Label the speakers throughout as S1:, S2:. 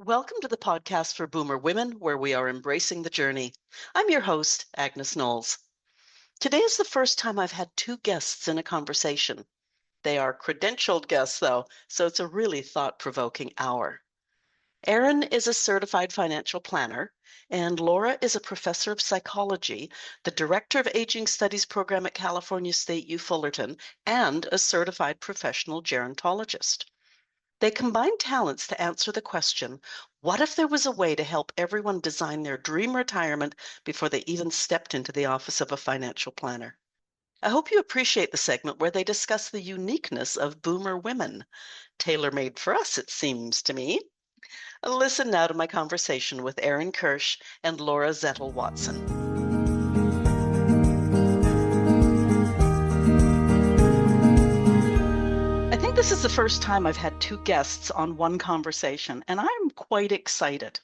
S1: Welcome to the podcast for Boomer Women, where we are embracing the journey. I'm your host, Agnes Knowles. Today is the first time I've had two guests in a conversation. They are credentialed guests, though, so it's a really thought-provoking hour. Erin is a certified financial planner, and Laura is a professor of psychology, the director of Aging Studies program at California State U Fullerton, and a certified professional gerontologist. They combine talents to answer the question, what if there was a way to help everyone design their dream retirement before they even stepped into the office of a financial planner? I hope you appreciate the segment where they discuss the uniqueness of boomer women. Tailor-made for us, it seems to me. Listen now to my conversation with Erin Kirsch and Laura Zettel-Watson. I think this is the first time I've had two guests on one conversation, and I'm quite excited.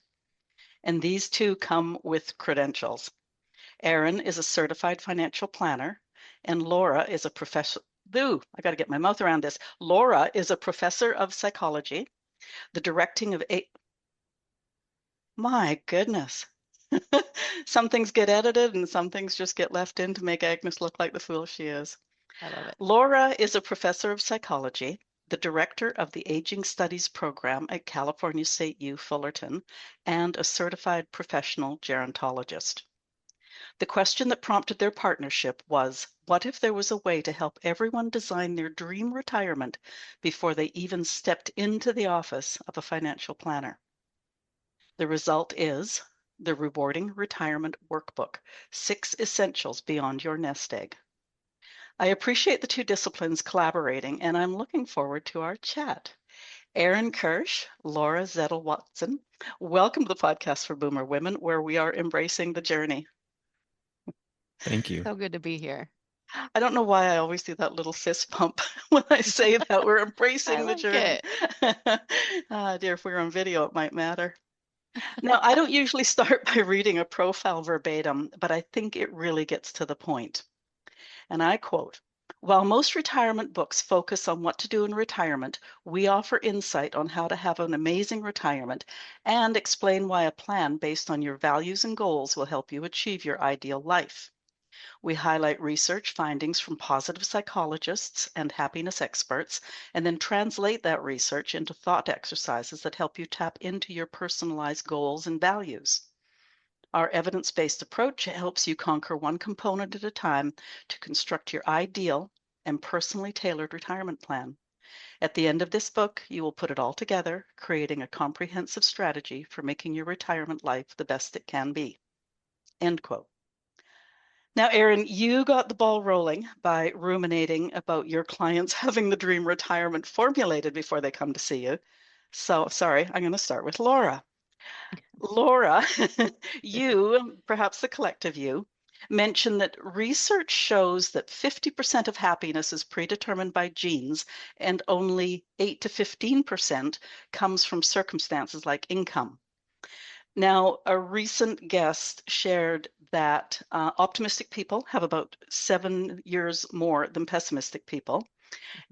S1: And these two come with credentials. Erin is a certified financial planner, and Laura is a professor. I got to get my mouth around this. Laura is a professor of psychology, the directing of My goodness. Some things get edited and some things just get left in to make Agnes look like the fool she is.
S2: I love it.
S1: Laura is a professor of psychology, the director of the Aging Studies program at California State U Fullerton, and a certified professional gerontologist. The question that prompted their partnership was, what if there was a way to help everyone design their dream retirement before they even stepped into the office of a financial planner? The result is the Rewarding Retirement Workbook, 6 Essentials Beyond Your Nest Egg. I appreciate the two disciplines collaborating, and I'm looking forward to our chat. Erin Kirsch, Laura Zettel-Watson, welcome to the podcast for Boomer Women, where we are embracing the journey.
S3: Thank you.
S2: So good to be here.
S1: I don't know why I always do that little fist pump when I say that we're embracing the journey. Dear, if we were on video, it might matter. Now, I don't usually start by reading a profile verbatim, but I think it really gets to the point. And I quote, "While most retirement books focus on what to do in retirement, we offer insight on how to have an amazing retirement and explain why a plan based on your values and goals will help you achieve your ideal life. We highlight research findings from positive psychologists and happiness experts, and then translate that research into thought exercises that help you tap into your personalized goals and values. Our evidence-based approach helps you conquer one component at a time to construct your ideal and personally tailored retirement plan. At the end of this book, you will put it all together, creating a comprehensive strategy for making your retirement life the best it can be." End quote. Now, Erin, you got the ball rolling by ruminating about your clients having the dream retirement formulated before they come to see you. So, sorry, I'm going to start with Laura. Laura, you, perhaps the collective you, mentioned that research shows that 50% of happiness is predetermined by genes and only 8 to 15% comes from circumstances like income. Now, a recent guest shared that optimistic people have about 7 years more than pessimistic people.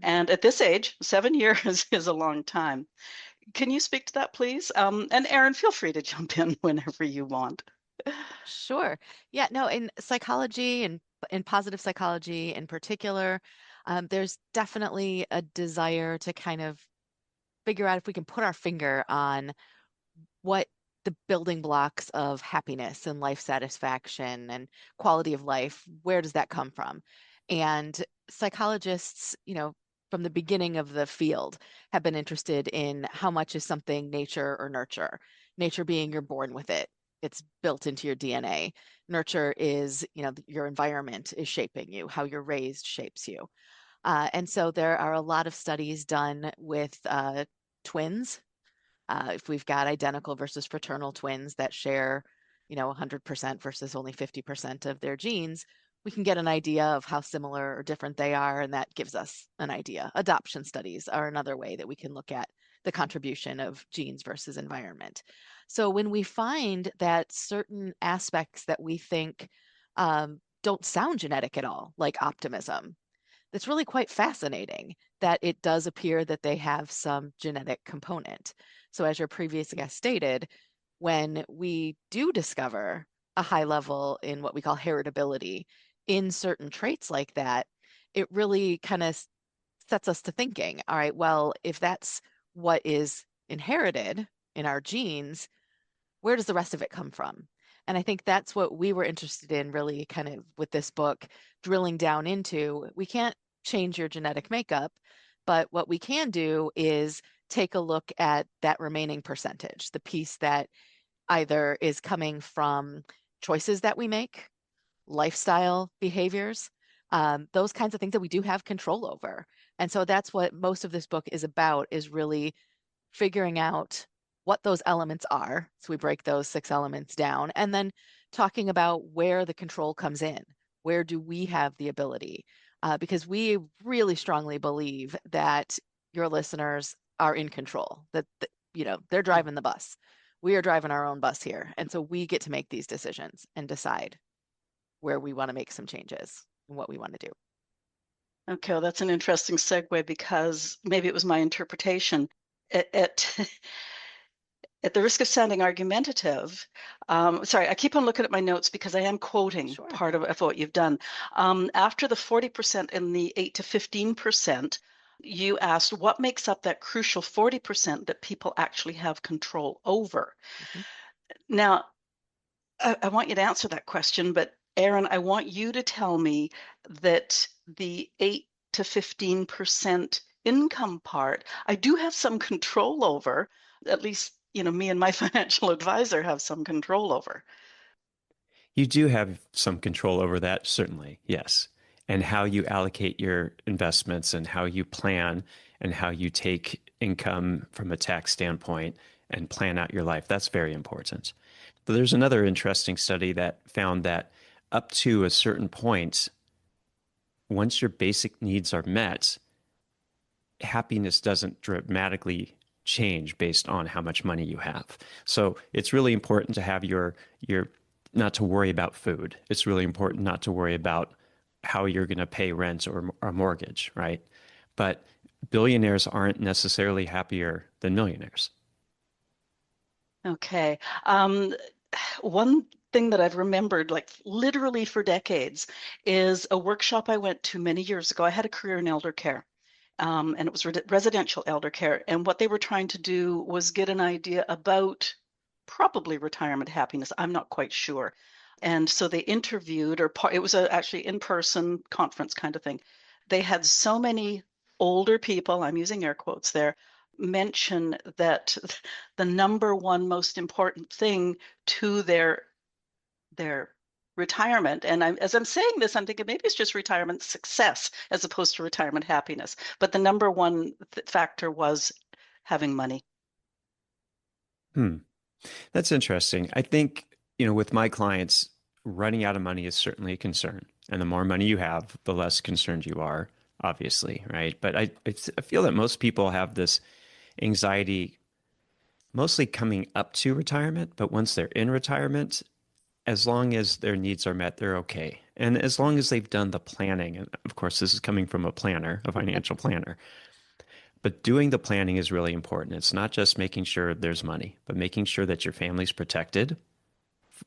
S1: And at this age, 7 years is a long time. Can you speak to that, please? And Erin, feel free to jump in whenever you want.
S2: Sure. Yeah, no, in psychology and in positive psychology in particular, there's definitely a desire to kind of figure out if we can put our finger on what the building blocks of happiness and life satisfaction and quality of life, where does that come from? And psychologists, from the beginning of the field have been interested in how much is something nature or nurture. Nature being you're born with it. It's built into your DNA. Nurture is, your environment is shaping you, how you're raised shapes you. And so there are a lot of studies done with twins. If we've got identical versus fraternal twins that share, 100% versus only 50% of their genes, we can get an idea of how similar or different they are, and that gives us an idea. Adoption studies are another way that we can look at the contribution of genes versus environment. So when we find that certain aspects that we think don't sound genetic at all, like optimism, it's really quite fascinating that it does appear that they have some genetic component. So as your previous guest stated, when we do discover a high level in what we call heritability in certain traits like that, it really kind of sets us to thinking, all right, well, if that's what is inherited in our genes, where does the rest of it come from? And I think that's what we were interested in really kind of with this book, drilling down into. We can't change your genetic makeup, but what we can do is take a look at that remaining percentage, the piece that either is coming from choices that we make, lifestyle behaviors, those kinds of things that we do have control over. And so that's what most of this book is about, is really figuring out what those elements are. So we break those 6 elements down, and then talking about where the control comes in. Where do we have the ability? Because we really strongly believe that your listeners are in control, that they're driving the bus. We are driving our own bus here. And so we get to make these decisions and decide where we want to make some changes and what we want to do.
S1: Okay, well, that's an interesting segue, because maybe it was my interpretation. At the risk of sounding argumentative, sorry, I keep on looking at my notes because I am quoting
S2: Sure.
S1: part of what you've done. After the 40% and the 8 to 15%, you asked what makes up that crucial 40% that people actually have control over.
S2: Mm-hmm.
S1: Now, I want you to answer that question, but Aaron, I want you to tell me that the 8 to 15% income part, I do have some control over. At least, me and my financial advisor have some control over.
S3: You do have some control over that, certainly, yes. And how you allocate your investments and how you plan and how you take income from a tax standpoint and plan out your life, that's very important. But there's another interesting study that found that up to a certain point, once your basic needs are met, happiness doesn't dramatically change based on how much money you have. So it's really important to have your not to worry about food. It's really important not to worry about how you're going to pay rent or a mortgage, right? But billionaires aren't necessarily happier than millionaires.
S1: Okay. One thing that I've remembered, like literally for decades, is a workshop I went to many years ago. I had a career in elder care. And it was residential elder care. And what they were trying to do was get an idea about probably retirement happiness. I'm not quite sure. And so they interviewed, it was actually in-person conference kind of thing. They had so many older people, I'm using air quotes there, mention that the number one most important thing to their retirement. And as I'm saying this, I'm thinking maybe it's just retirement success as opposed to retirement happiness. But the number one factor was having money.
S3: That's interesting. I think, with my clients, running out of money is certainly a concern. And the more money you have, the less concerned you are, obviously, right? But I feel that most people have this anxiety mostly coming up to retirement, but once they're in retirement, as long as their needs are met, they're okay. And as long as they've done the planning, and of course, this is coming from a planner, a financial planner, but doing the planning is really important. It's not just making sure there's money, but making sure that your family's protected.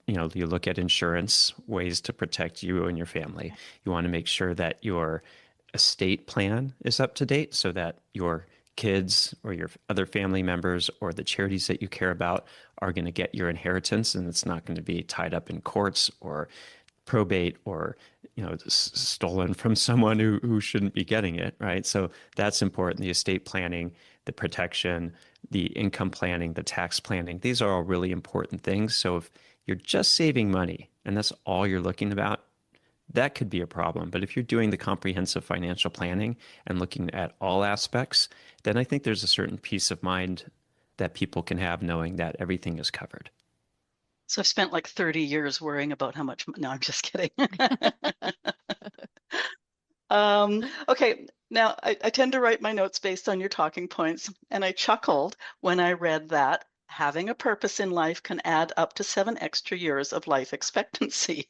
S3: You look at insurance, ways to protect you and your family. You want to make sure that your estate plan is up to date so that your kids or your other family members or the charities that you care about are going to get your inheritance, and it's not going to be tied up in courts or probate or stolen from someone who shouldn't be getting it, right? So that's important. The estate planning, the protection, the income planning, the tax planning, these are all really important things. So if you're just saving money and that's all you're looking about, that could be a problem. But if you're doing the comprehensive financial planning and looking at all aspects, then I think there's a certain peace of mind that people can have knowing that everything is covered.
S1: So I've spent like 30 years worrying about how much. No, I'm just kidding. Okay, now I tend to write my notes based on your talking points, and I chuckled when I read that having a purpose in life can add up to 7 extra years of life expectancy.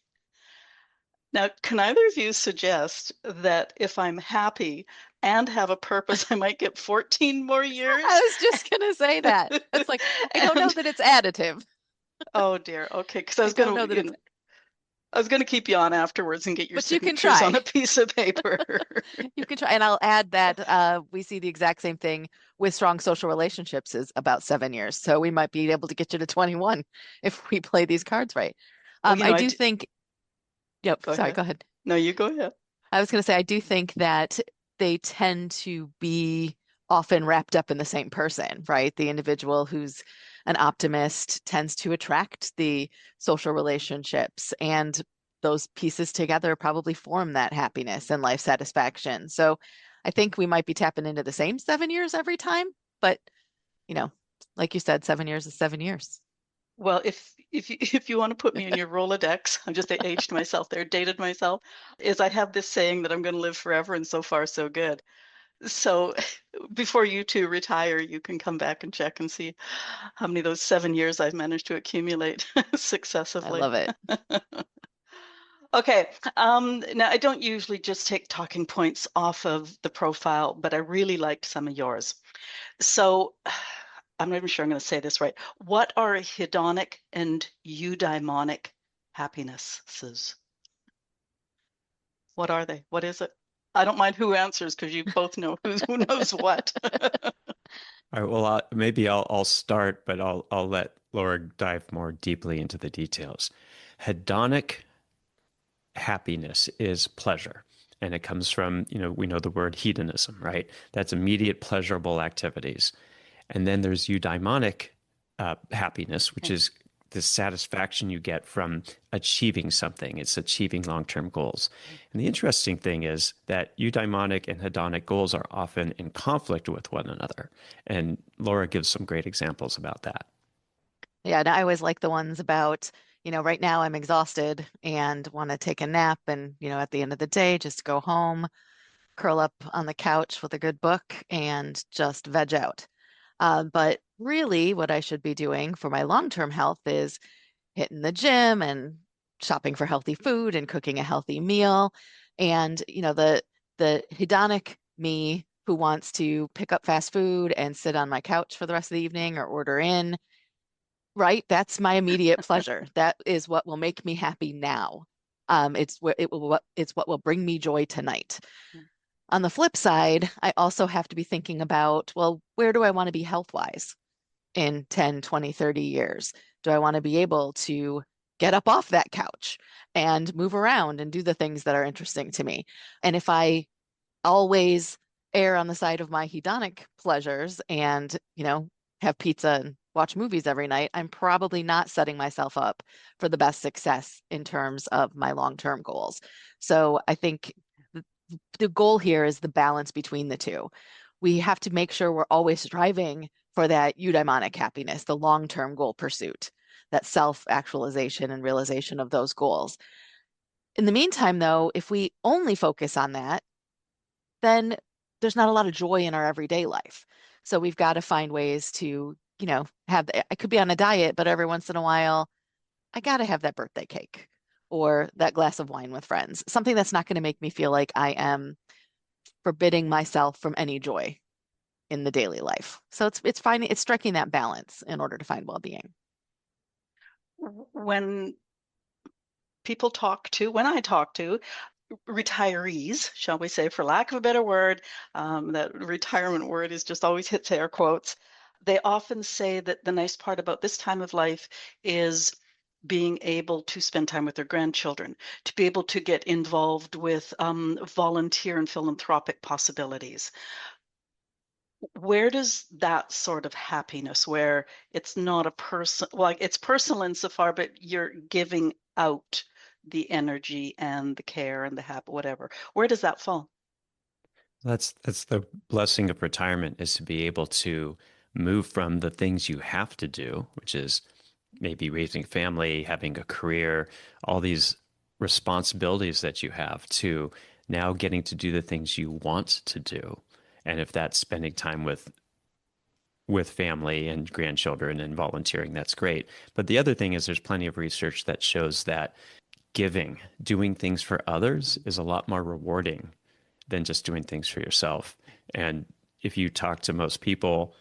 S1: Now, can either of you suggest that if I'm happy, and have a purpose, I might get 14 more years.
S2: I was just going to say that. It's like, I don't know that it's additive.
S1: Oh dear. Okay, because I was
S2: I don't
S1: going
S2: know that
S1: to, I was going to keep you on afterwards and get your
S2: But you can
S1: signatures on
S2: try.
S1: a piece of paper.
S2: You can try, and I'll add that we see the exact same thing with strong social relationships is about 7 years. So we might be able to get you to 21 if we play these cards right.
S1: Well,
S2: I do think, yep,
S1: Go
S2: sorry,
S1: ahead.
S2: go ahead.
S1: No, you go ahead.
S2: I was going to say, I do think that they tend to be often wrapped up in the same person, right? The individual who's an optimist tends to attract the social relationships, and those pieces together probably form that happiness and life satisfaction. So I think we might be tapping into the same 7 years every time, but like you said, 7 years is 7 years.
S1: Well, if you want to put me in your Rolodex, I'm just aged myself there, dated myself, is I have this saying that I'm going to live forever, and so far so good. So before you two retire, you can come back and check and see how many of those 7 years I've managed to accumulate successively.
S2: I love it.
S1: Okay. Now I don't usually just take talking points off of the profile, but I really liked some of yours. So I'm not even sure I'm going to say this right. What are hedonic and eudaimonic happinesses? What are they? What is it? I don't mind who answers because you both know who knows what.
S3: All right, well, maybe I'll start, but I'll let Laura dive more deeply into the details. Hedonic happiness is pleasure, and it comes from, we know the word hedonism, right? That's immediate pleasurable activities. And then there's eudaimonic happiness, which is the satisfaction you get from achieving something. It's achieving long-term goals. And the interesting thing is that eudaimonic and hedonic goals are often in conflict with one another. And Laura gives some great examples about that.
S2: Yeah, and I always like the ones about, right now I'm exhausted and want to take a nap, and, at the end of the day, just go home, curl up on the couch with a good book and just veg out. But really, what I should be doing for my long-term health is hitting the gym and shopping for healthy food and cooking a healthy meal. And, the hedonic me who wants to pick up fast food and sit on my couch for the rest of the evening or order in, right? That's my immediate pleasure. That is what will make me happy now. It's what will bring me joy tonight. On the flip side, I also have to be thinking about, well, where do I want to be health-wise in 10, 20, 30 years? Do I want to be able to get up off that couch and move around and do the things that are interesting to me? And if I always err on the side of my hedonic pleasures and, have pizza and watch movies every night, I'm probably not setting myself up for the best success in terms of my long-term goals. So I think the goal here is the balance between the two. We have to make sure we're always striving for that eudaimonic happiness, the long-term goal pursuit, that self-actualization and realization of those goals. In the meantime, though, if we only focus on that, then there's not a lot of joy in our everyday life. So we've got to find ways to, I could be on a diet, but every once in a while, I got to have that birthday cake or that glass of wine with friends, something that's not going to make me feel like I am forbidding myself from any joy in the daily life. So it's striking that balance in order to find well-being.
S1: When I talk to retirees, shall we say, for lack of a better word, that retirement word is just always hits air quotes. They often say that the nice part about this time of life is being able to spend time with their grandchildren, to be able to get involved with volunteer and philanthropic possibilities. Where does that sort of happiness, where it's not a person, well, it's personal insofar, but you're giving out the energy and the care and the happy, whatever, where does that fall?
S3: That's the blessing of retirement, is to be able to move from the things you have to do, which is maybe raising family, having a career, all these responsibilities that you have, to now getting to do the things you want to do. And if that's spending time with family and grandchildren and volunteering, that's great. But the other thing is there's plenty of research that shows that doing things for others is a lot more rewarding than just doing things for yourself. And if you talk to most people,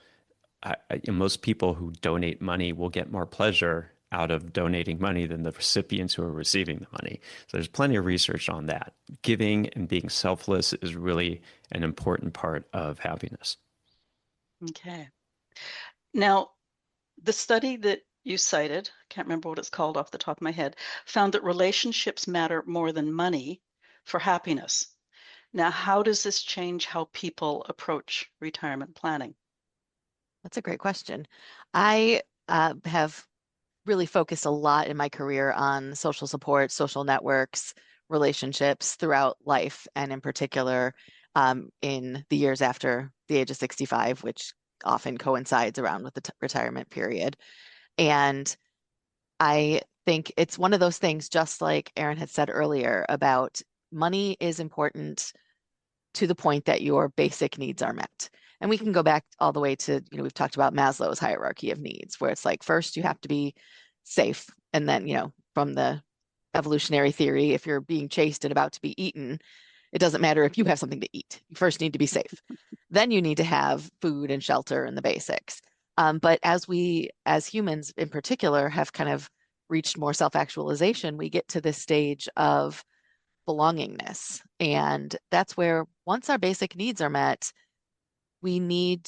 S3: most people who donate money will get more pleasure out of donating money than the recipients who are receiving the money. So there's plenty of research on that. Giving and being selfless is really an important part of happiness.
S1: Okay. Now, the study that you cited, can't remember what it's called off the top of my head, found that relationships matter more than money for happiness. Now, how does this change how people approach retirement planning?
S2: That's a great question. I have really focused a lot in my career on social support, social networks, relationships throughout life, and in particular in the years after the age of 65, which often coincides around with the retirement period. And I think it's one of those things, just like Erin had said earlier, about money is important to the point that your basic needs are met. And we can go back all the way to, we've talked about Maslow's hierarchy of needs, where it's like first you have to be safe. And then, from the evolutionary theory, if you're being chased and about to be eaten, it doesn't matter if you have something to eat. You first need to be safe. Then you need to have food and shelter and the basics. But as we, as humans in particular, have kind of reached more self-actualization, we get to this stage of belongingness. And that's where once our basic needs are met, we need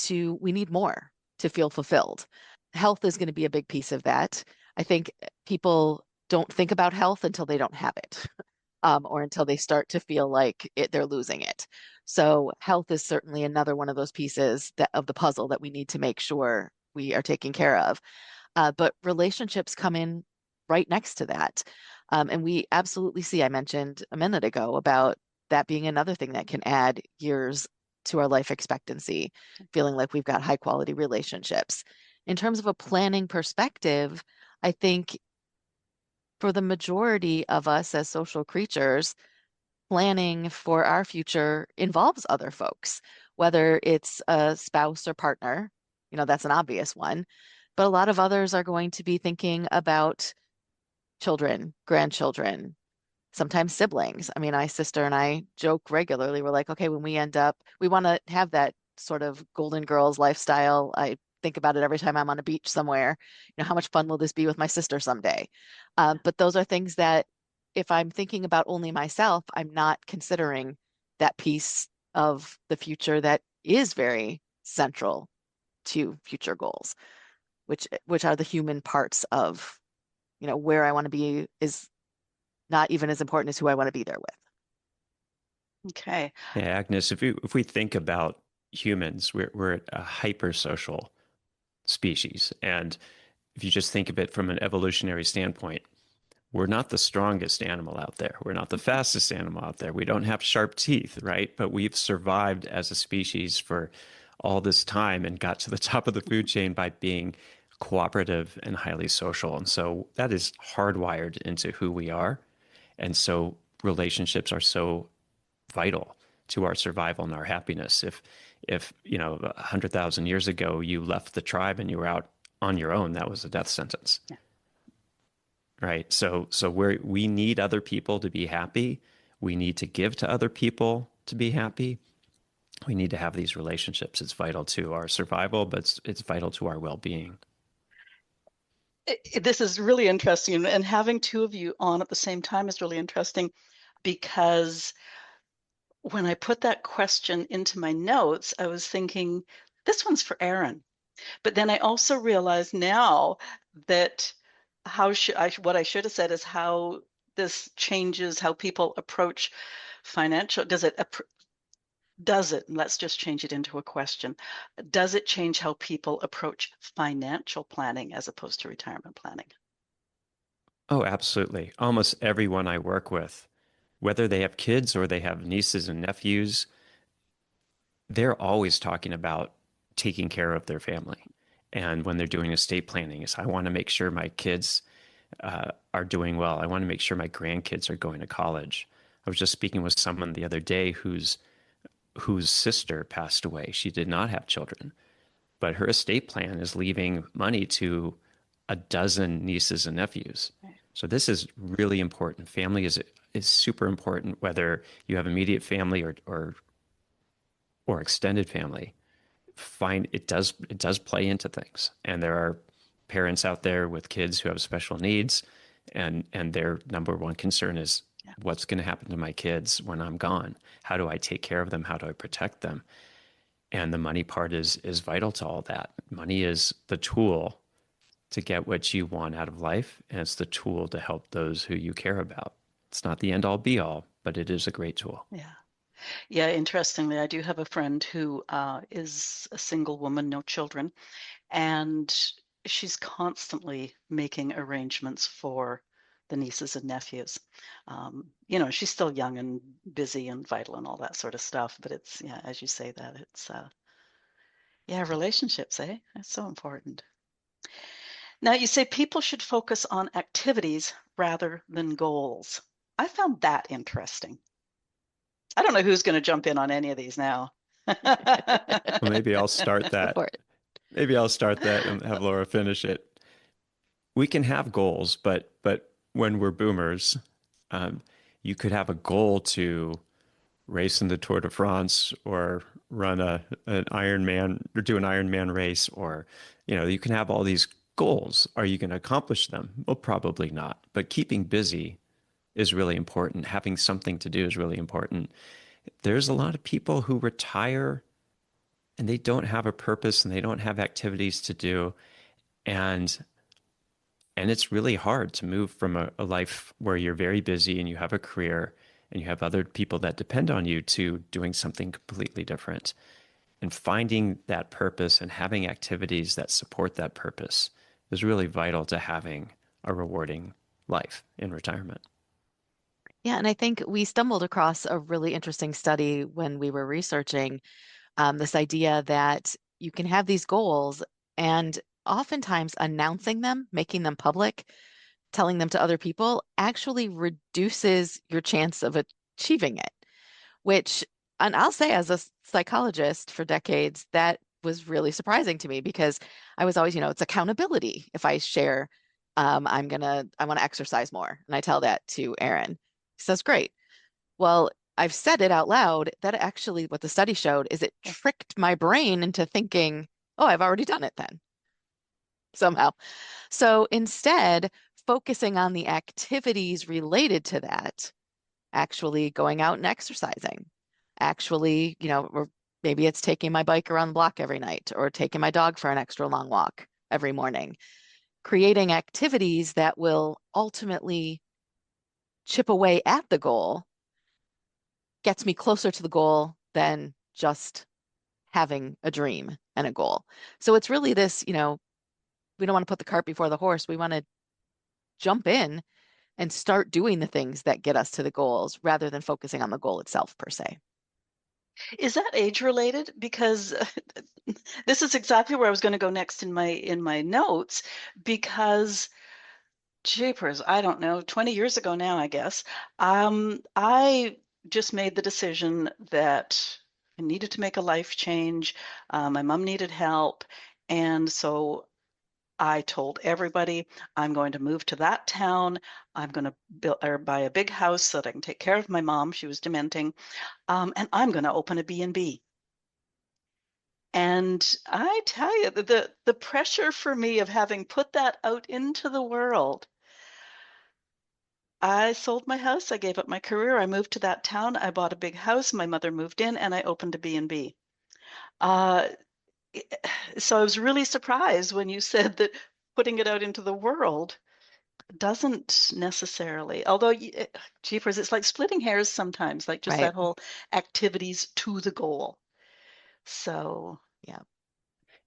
S2: more to feel fulfilled. Health is going to be a big piece of that. I think people don't think about health until they don't have it, or until they start to feel like they're losing it. So health is certainly another one of those pieces of the puzzle that we need to make sure we are taking care of. But relationships come in right next to that. And we absolutely see, I mentioned a minute ago about that being another thing that can add years to our life expectancy, feeling like we've got high quality relationships. In terms of a planning perspective, I think for the majority of us as social creatures, planning for our future involves other folks, whether it's a spouse or partner, that's an obvious one. But a lot of others are going to be thinking about children, grandchildren, sometimes siblings. I mean, my sister and I joke regularly. We're like, okay, when we end up, we want to have that sort of Golden Girls lifestyle. I think about it every time I'm on a beach somewhere. How much fun will this be with my sister someday? But those are things that if I'm thinking about only myself, I'm not considering that piece of the future that is very central to future goals, which are the human parts of, where I want to be is not even as important as who I want to be there with.
S1: Okay.
S3: Yeah, Agnes, if we think about humans, we're a hypersocial species. And if you just think of it from an evolutionary standpoint, we're not the strongest animal out there. We're not the fastest animal out there. We don't have sharp teeth, right? But we've survived as a species for all this time and got to the top of the food chain by being cooperative and highly social. And so that is hardwired into who we are. And so relationships are so vital to our survival and our happiness. If 100,000 years ago you left the tribe and you were out on your own, that was a death sentence.
S1: Yeah.
S3: Right. So we need other people to be happy. We need to give to other people to be happy. We need to have these relationships. It's vital to our survival, but it's vital to our well-being.
S1: This is really interesting, and having two of you on at the same time is really interesting, because when I put that question into my notes, I was thinking, this one's for Erin. But then I also realize now that what I should have said is how this changes how people approach financial. Let's just change it into a question. Does it change how people approach financial planning as opposed to retirement planning?
S3: Oh, absolutely. Almost everyone I work with, whether they have kids or they have nieces and nephews, they're always talking about taking care of their family. And when they're doing estate planning, is I want to make sure my kids are doing well. I want to make sure my grandkids are going to college. I was just speaking with someone the other day whose sister passed away. She did not have children, but her estate plan is leaving money to a dozen nieces and nephews. So this is really important. Family is super important, whether you have immediate family or or extended family, it does play into things. And there are parents out there with kids who have special needs, and their number one concern is,
S1: Yeah.
S3: what's going to happen to my kids when I'm gone? How do I take care of them? How do I protect them? And the money part is vital to all that. Money is the tool to get what you want out of life, and it's the tool to help those who you care about. It's not the end all be all, but it is a great tool.
S1: Yeah. Yeah, interestingly, I do have a friend who is a single woman, no children, and she's constantly making arrangements for the nieces and nephews. She's still young and busy and vital and all that sort of stuff, but it's, yeah, as you say that, it's, relationships, eh? That's so important. Now, you say people should focus on activities rather than goals. I found that interesting. I don't know who's going to jump in on any of these now.
S3: Well, maybe I'll start that.
S2: For it.
S3: Maybe I'll start that and have Laura finish it. We can have goals, but when we're boomers, you could have a goal to race in the Tour de France, or run an Ironman, or do an Ironman race, or you can have all these goals. Are you going to accomplish them? Well, probably not. But keeping busy is really important. Having something to do is really important. There's a lot of people who retire and they don't have a purpose and they don't have activities to do. And it's really hard to move from a life where you're very busy and you have a career and you have other people that depend on you to doing something completely different. And finding that purpose and having activities that support that purpose is really vital to having a rewarding life in retirement.
S2: Yeah, and I think we stumbled across a really interesting study when we were researching this idea that you can have these goals, and oftentimes announcing them, making them public, telling them to other people actually reduces your chance of achieving it, which, and I'll say as a psychologist for decades, that was really surprising to me, because I was always, it's accountability. If I share, I want to exercise more, and I tell that to Aaron. He says, great. Well, I've said it out loud. That actually, what the study showed is it tricked my brain into thinking, oh, I've already done it then, somehow. So instead, focusing on the activities related to that, actually going out and exercising, actually, or maybe it's taking my bike around the block every night, or taking my dog for an extra long walk every morning, creating activities that will ultimately chip away at the goal, gets me closer to the goal than just having a dream and a goal. So it's really this, we don't want to put the cart before the horse. We want to jump in and start doing the things that get us to the goals, rather than focusing on the goal itself per se.
S1: Is that age related? Because this is exactly where I was going to go next in my notes, because jeepers, I don't know, 20 years ago now, I guess, I just made the decision that I needed to make a life change. My mom needed help. And so I told everybody, I'm going to move to that town. I'm going to build or buy a big house so that I can take care of my mom. She was dementing. And I'm going to open a B&B. And I tell you, the pressure for me of having put that out into the world, I sold my house, I gave up my career, I moved to that town, I bought a big house, my mother moved in, and I opened a B&B. So I was really surprised when you said that putting it out into the world doesn't necessarily, although, jeepers, it's like splitting hairs sometimes, like just
S2: Right.
S1: that whole activities to the goal. So,
S2: Yeah.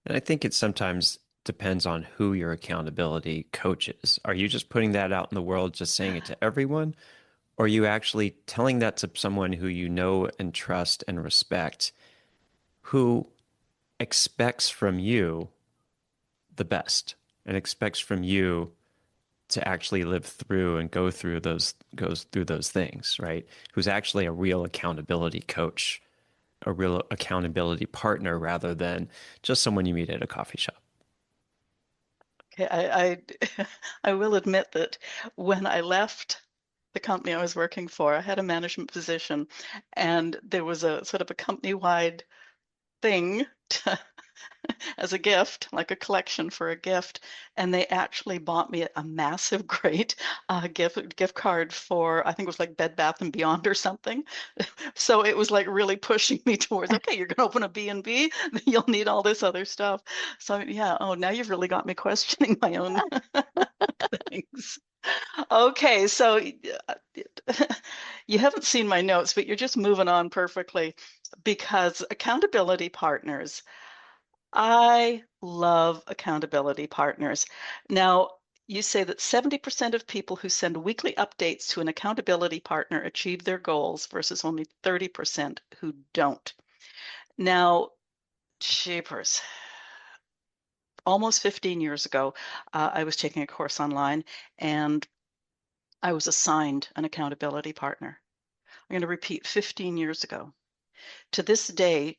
S3: And I think it sometimes depends on who your accountability coach is. Are you just putting that out in the world, just saying it to everyone? Or are you actually telling that to someone who you know and trust and respect, who expects from you the best and expects from you to actually live through and goes through those things, right? Who's actually a real accountability coach, a real accountability partner, rather than just someone you meet at a coffee shop.
S1: okay, I will admit that when I left the company I was working for, I had a management position, and there was a sort of a company-wide thing as a gift, like a collection for a gift, and they actually bought me a massive, great gift card for, I think it was like Bed Bath and Beyond or something. So it was like really pushing me towards, okay, you're gonna open a B&B, you'll need all this other stuff. So yeah, oh, now you've really got me questioning my own things. Okay, so you haven't seen my notes, but you're just moving on perfectly, because accountability partners, I love accountability partners. Now, you say that 70% of people who send weekly updates to an accountability partner achieve their goals versus only 30% who don't. Now, jeepers. Almost 15 years ago, I was taking a course online, and I was assigned an accountability partner. I'm going to repeat, 15 years ago. To this day,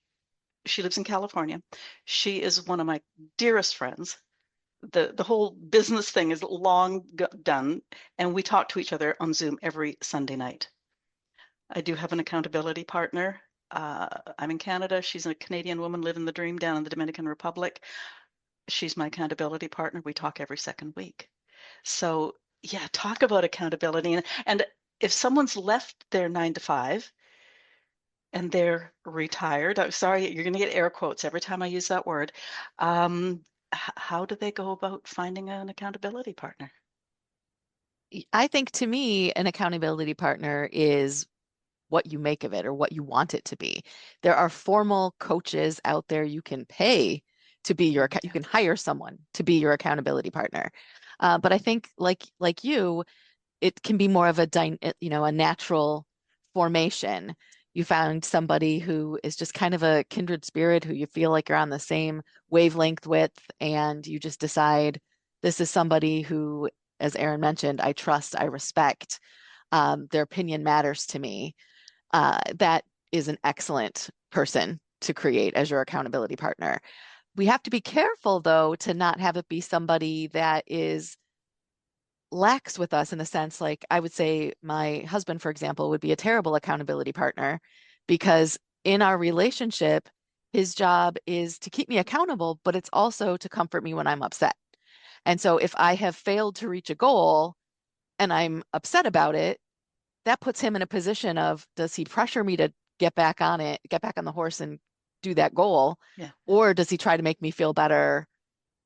S1: she lives in California. She is one of my dearest friends. The whole business thing is long done, and we talk to each other on Zoom every Sunday night. I do have an accountability partner. I'm in Canada. She's a Canadian woman living the dream down in the Dominican Republic. She's my accountability partner. We talk every second week. So yeah, talk about accountability. And if someone's left their 9 to 5 and they're retired, I'm sorry, you're going to get air quotes every time I use that word. How do they go about finding an accountability partner?
S2: I think, to me, an accountability partner is what you make of it or what you want it to be. There are formal coaches out there you can pay to be your, you can hire someone to be your accountability partner. But I think, like you, it can be more of a a natural formation. You found somebody who is just kind of a kindred spirit, who you feel like you're on the same wavelength with, and you just decide, this is somebody who, as Erin mentioned, I trust, I respect. Their opinion matters to me. That is an excellent person to create as your accountability partner. We have to be careful, though, to not have it be somebody that is lax with us, in the sense, like, I would say my husband, for example, would be a terrible accountability partner, because in our relationship, his job is to keep me accountable, but it's also to comfort me when I'm upset. And so if I have failed to reach a goal and I'm upset about it, that puts him in a position of, does he pressure me to get back on it, get back on the horse and do that goal?
S1: Yeah.
S2: Or does he try to make me feel better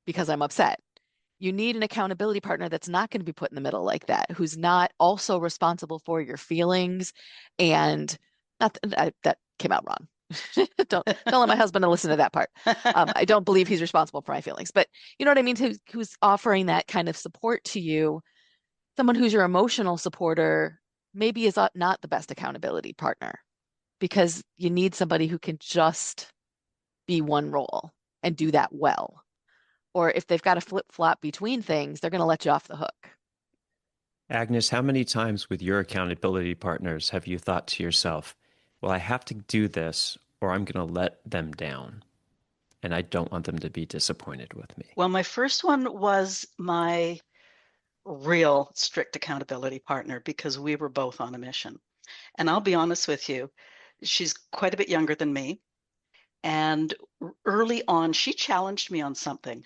S2: because I'm upset? You need an accountability partner that's not going to be put in the middle like that, who's not also responsible for your feelings. And not that came out wrong. Don't let my husband listen to that part. I don't believe he's responsible for my feelings, but you know what I mean? Who's offering that kind of support to you. Someone who's your emotional supporter maybe is not the best accountability partner, because you need somebody who can just be one role and do that well. Or if they've got to flip-flop between things, they're going to let you off the hook.
S3: Agnes, how many times with your accountability partners have you thought to yourself, well, I have to do this or I'm going to let them down, and I don't want them to be disappointed with me?
S1: Well, my first one was my real strict accountability partner, because we were both on a mission. And I'll be honest with you, she's quite a bit younger than me. And early on, she challenged me on something.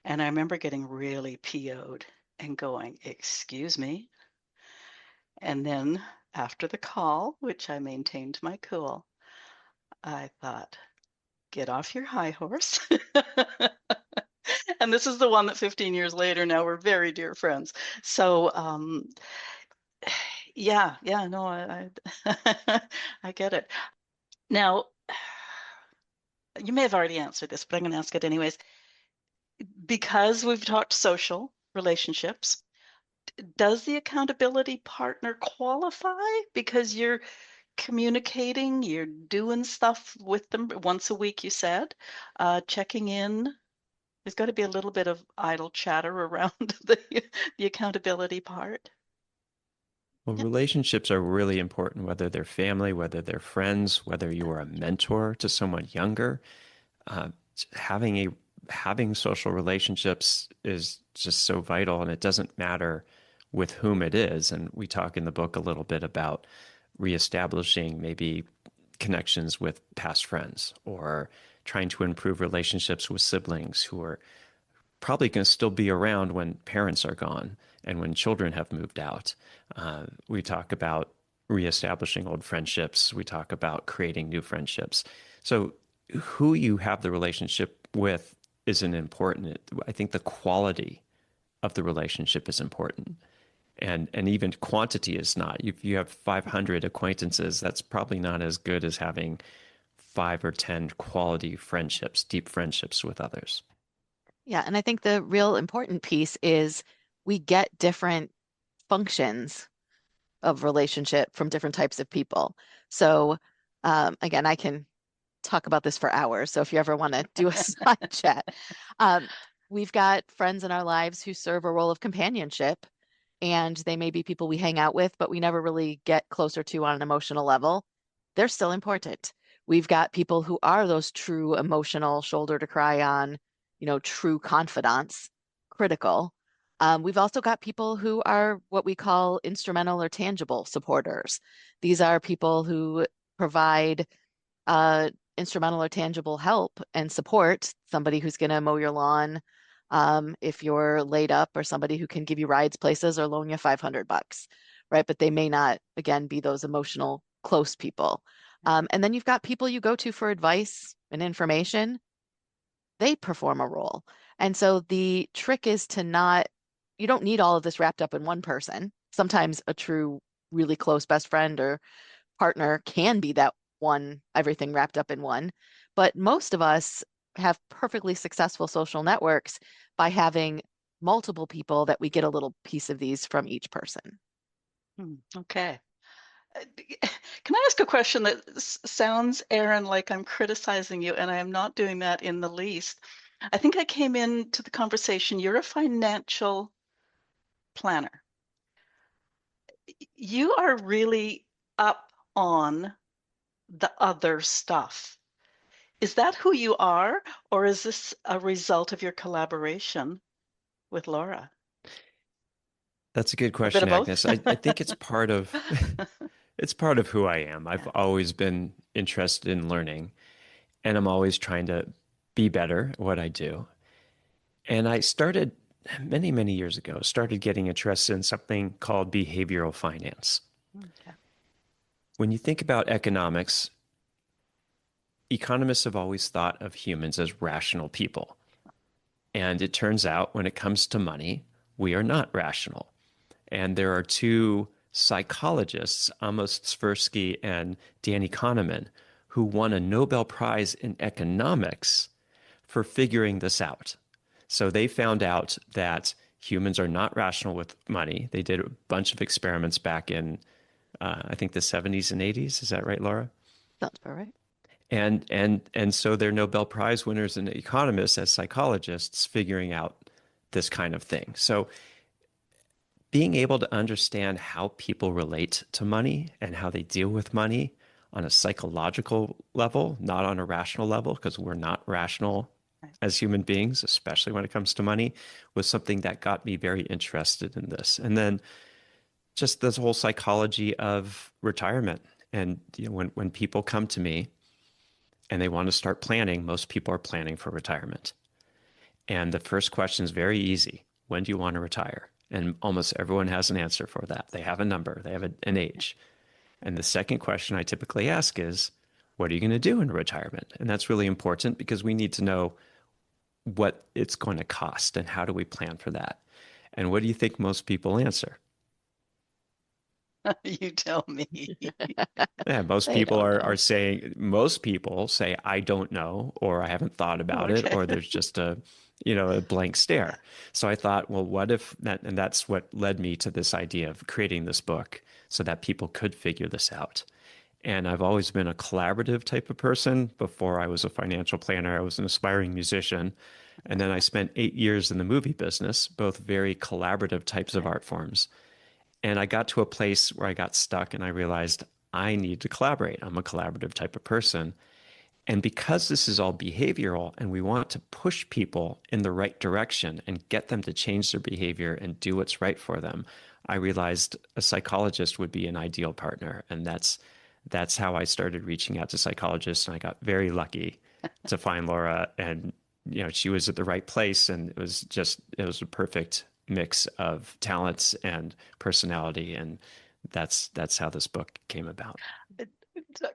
S1: And I remember getting really PO'd and going, excuse me. And then after the call, which I maintained my cool, I thought, get off your high horse. And this is the one that 15 years later, now we're very dear friends. So yeah, no, I get it. Now, you may have already answered this, but I'm going to ask it anyways. Because we've talked social relationships, does the accountability partner qualify? Because you're communicating, you're doing stuff with them once a week, you said, checking in. There's got to be a little bit of idle chatter around the accountability part.
S3: Well, relationships are really important, whether they're family, whether they're friends, whether you are a mentor to someone younger. Uh, having social relationships is just so vital, and it doesn't matter with whom it is. And we talk in the book a little bit about reestablishing maybe connections with past friends, or trying to improve relationships with siblings who are probably going to still be around when parents are gone and when children have moved out. We talk about reestablishing old friendships. We talk about creating new friendships. So who you have the relationship with isn't important. I think the quality of the relationship is important. And even quantity is not. If you have 500 acquaintances, that's probably not as good as having 5 or 10 quality friendships, deep friendships with others.
S2: Yeah, and I think the real important piece is we get different functions of relationship from different types of people. So again, I can talk about this for hours. So if you ever want to do a side chat, um, we've got friends in our lives who serve a role of companionship, and they may be people we hang out with, but we never really get closer to on an emotional level. They're still important. We've got people who are those true emotional shoulder to cry on, true confidants, critical. We've also got people who are what we call instrumental or tangible supporters. These are people who provide instrumental or tangible help and support, somebody who's going to mow your lawn if you're laid up, or somebody who can give you rides places or loan you $500, right? But they may not, again, be those emotional close people. And then you've got people you go to for advice and information. They perform a role. And so the trick is you don't need all of this wrapped up in one person. Sometimes a true, really close best friend or partner can be that one, everything wrapped up in one. But most of us have perfectly successful social networks by having multiple people that we get a little piece of these from each person.
S1: Okay. Can I ask a question that sounds, Aaron, like I'm criticizing you, and I am not doing that in the least. I think I came into the conversation, you're a financial planner. You are really up on the other stuff. Is that who you are, or is this a result of your collaboration with Laura?
S3: That's a good
S1: A bit
S3: question,
S1: of both?
S3: Agnes. I think it's part of it's part of who I am. I've always been interested in learning, and I'm always trying to be better at what I do. And I started many, many years ago, started getting interested in something called behavioral finance.
S1: Okay.
S3: When you think about economics, economists have always thought of humans as rational people. And it turns out when it comes to money, we are not rational. And there are two psychologists, Amos Tversky and Danny Kahneman, who won a Nobel Prize in economics for figuring this out. So they found out that humans are not rational with money. They did a bunch of experiments back in, I think, the 70s and 80s. Is that right, Laura?
S2: Sounds about right.
S3: And so they're Nobel Prize winners and economists as psychologists figuring out this kind of thing. So being able to understand how people relate to money and how they deal with money on a psychological level, not on a rational level, because we're not rational as human beings, especially when it comes to money, was something that got me very interested in this. And then just this whole psychology of retirement. And when people come to me and they want to start planning, most people are planning for retirement. And the first question is very easy. When do you want to retire? And almost everyone has an answer for that. They have a number, they have an age. And the second question I typically ask is, what are you going to do in retirement? And that's really important because we need to know what it's going to cost and how do we plan for that. And what do you think most people answer?
S1: You tell me.
S3: Yeah, most people say, I don't know, or I haven't thought about it, or there's just a blank stare. So I thought, well, what if that, and that's what led me to this idea of creating this book so that people could figure this out. And I've always been a collaborative type of person. Before I was a financial planner, I was an aspiring musician. And then I spent 8 years in the movie business, both very collaborative types of art forms. And I got to a place where I got stuck and I realized I need to collaborate. I'm a collaborative type of person. And because this is all behavioral and we want to push people in the right direction and get them to change their behavior and do what's right for them, I realized a psychologist would be an ideal partner. And that's how I started reaching out to psychologists, and I got very lucky to find Laura, and she was at the right place, and it was a perfect mix of talents and personality, and that's how this book came about.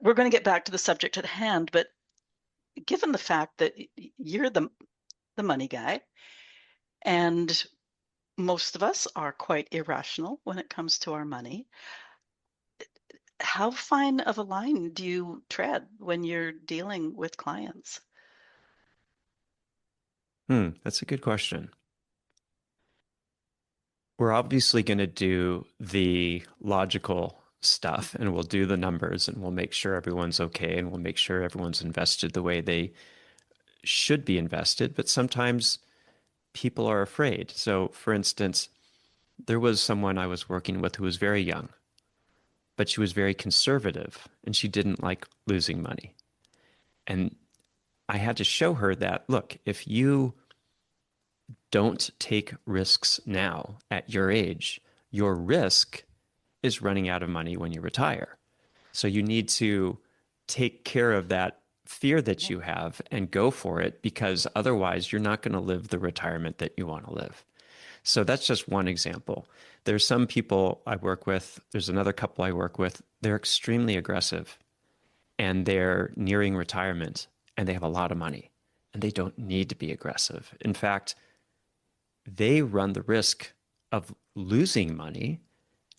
S1: We're going to get back to the subject at hand, but given the fact that you're the money guy, and most of us are quite irrational when it comes to our money, how fine of a line do you tread when you're dealing with clients?
S3: That's a good question. We're obviously going to do the logical stuff, and we'll do the numbers, and we'll make sure everyone's okay, and we'll make sure everyone's invested the way they should be invested. But sometimes people are afraid. So, for instance, there was someone I was working with who was very young, but she was very conservative, and she didn't like losing money. And I had to show her that, look, if you don't take risks now at your age, your risk is running out of money when you retire. So you need to take care of that fear that you have and go for it, because otherwise you're not going to live the retirement that you want to live. So that's just one example. There's some people I work with, there's another couple I work with, they're extremely aggressive and they're nearing retirement and they have a lot of money and they don't need to be aggressive. In fact, they run the risk of losing money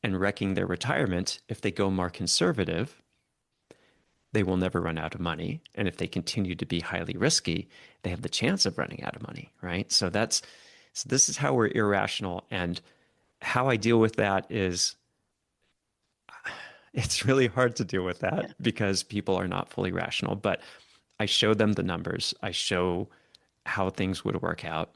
S3: and wrecking their retirement. If they go more conservative, they will never run out of money. And if they continue to be highly risky, they have the chance of running out of money, right? So this is how we're irrational. And how I deal with that is, it's really hard to deal with that because people are not fully rational. But I show them the numbers. I show how things would work out.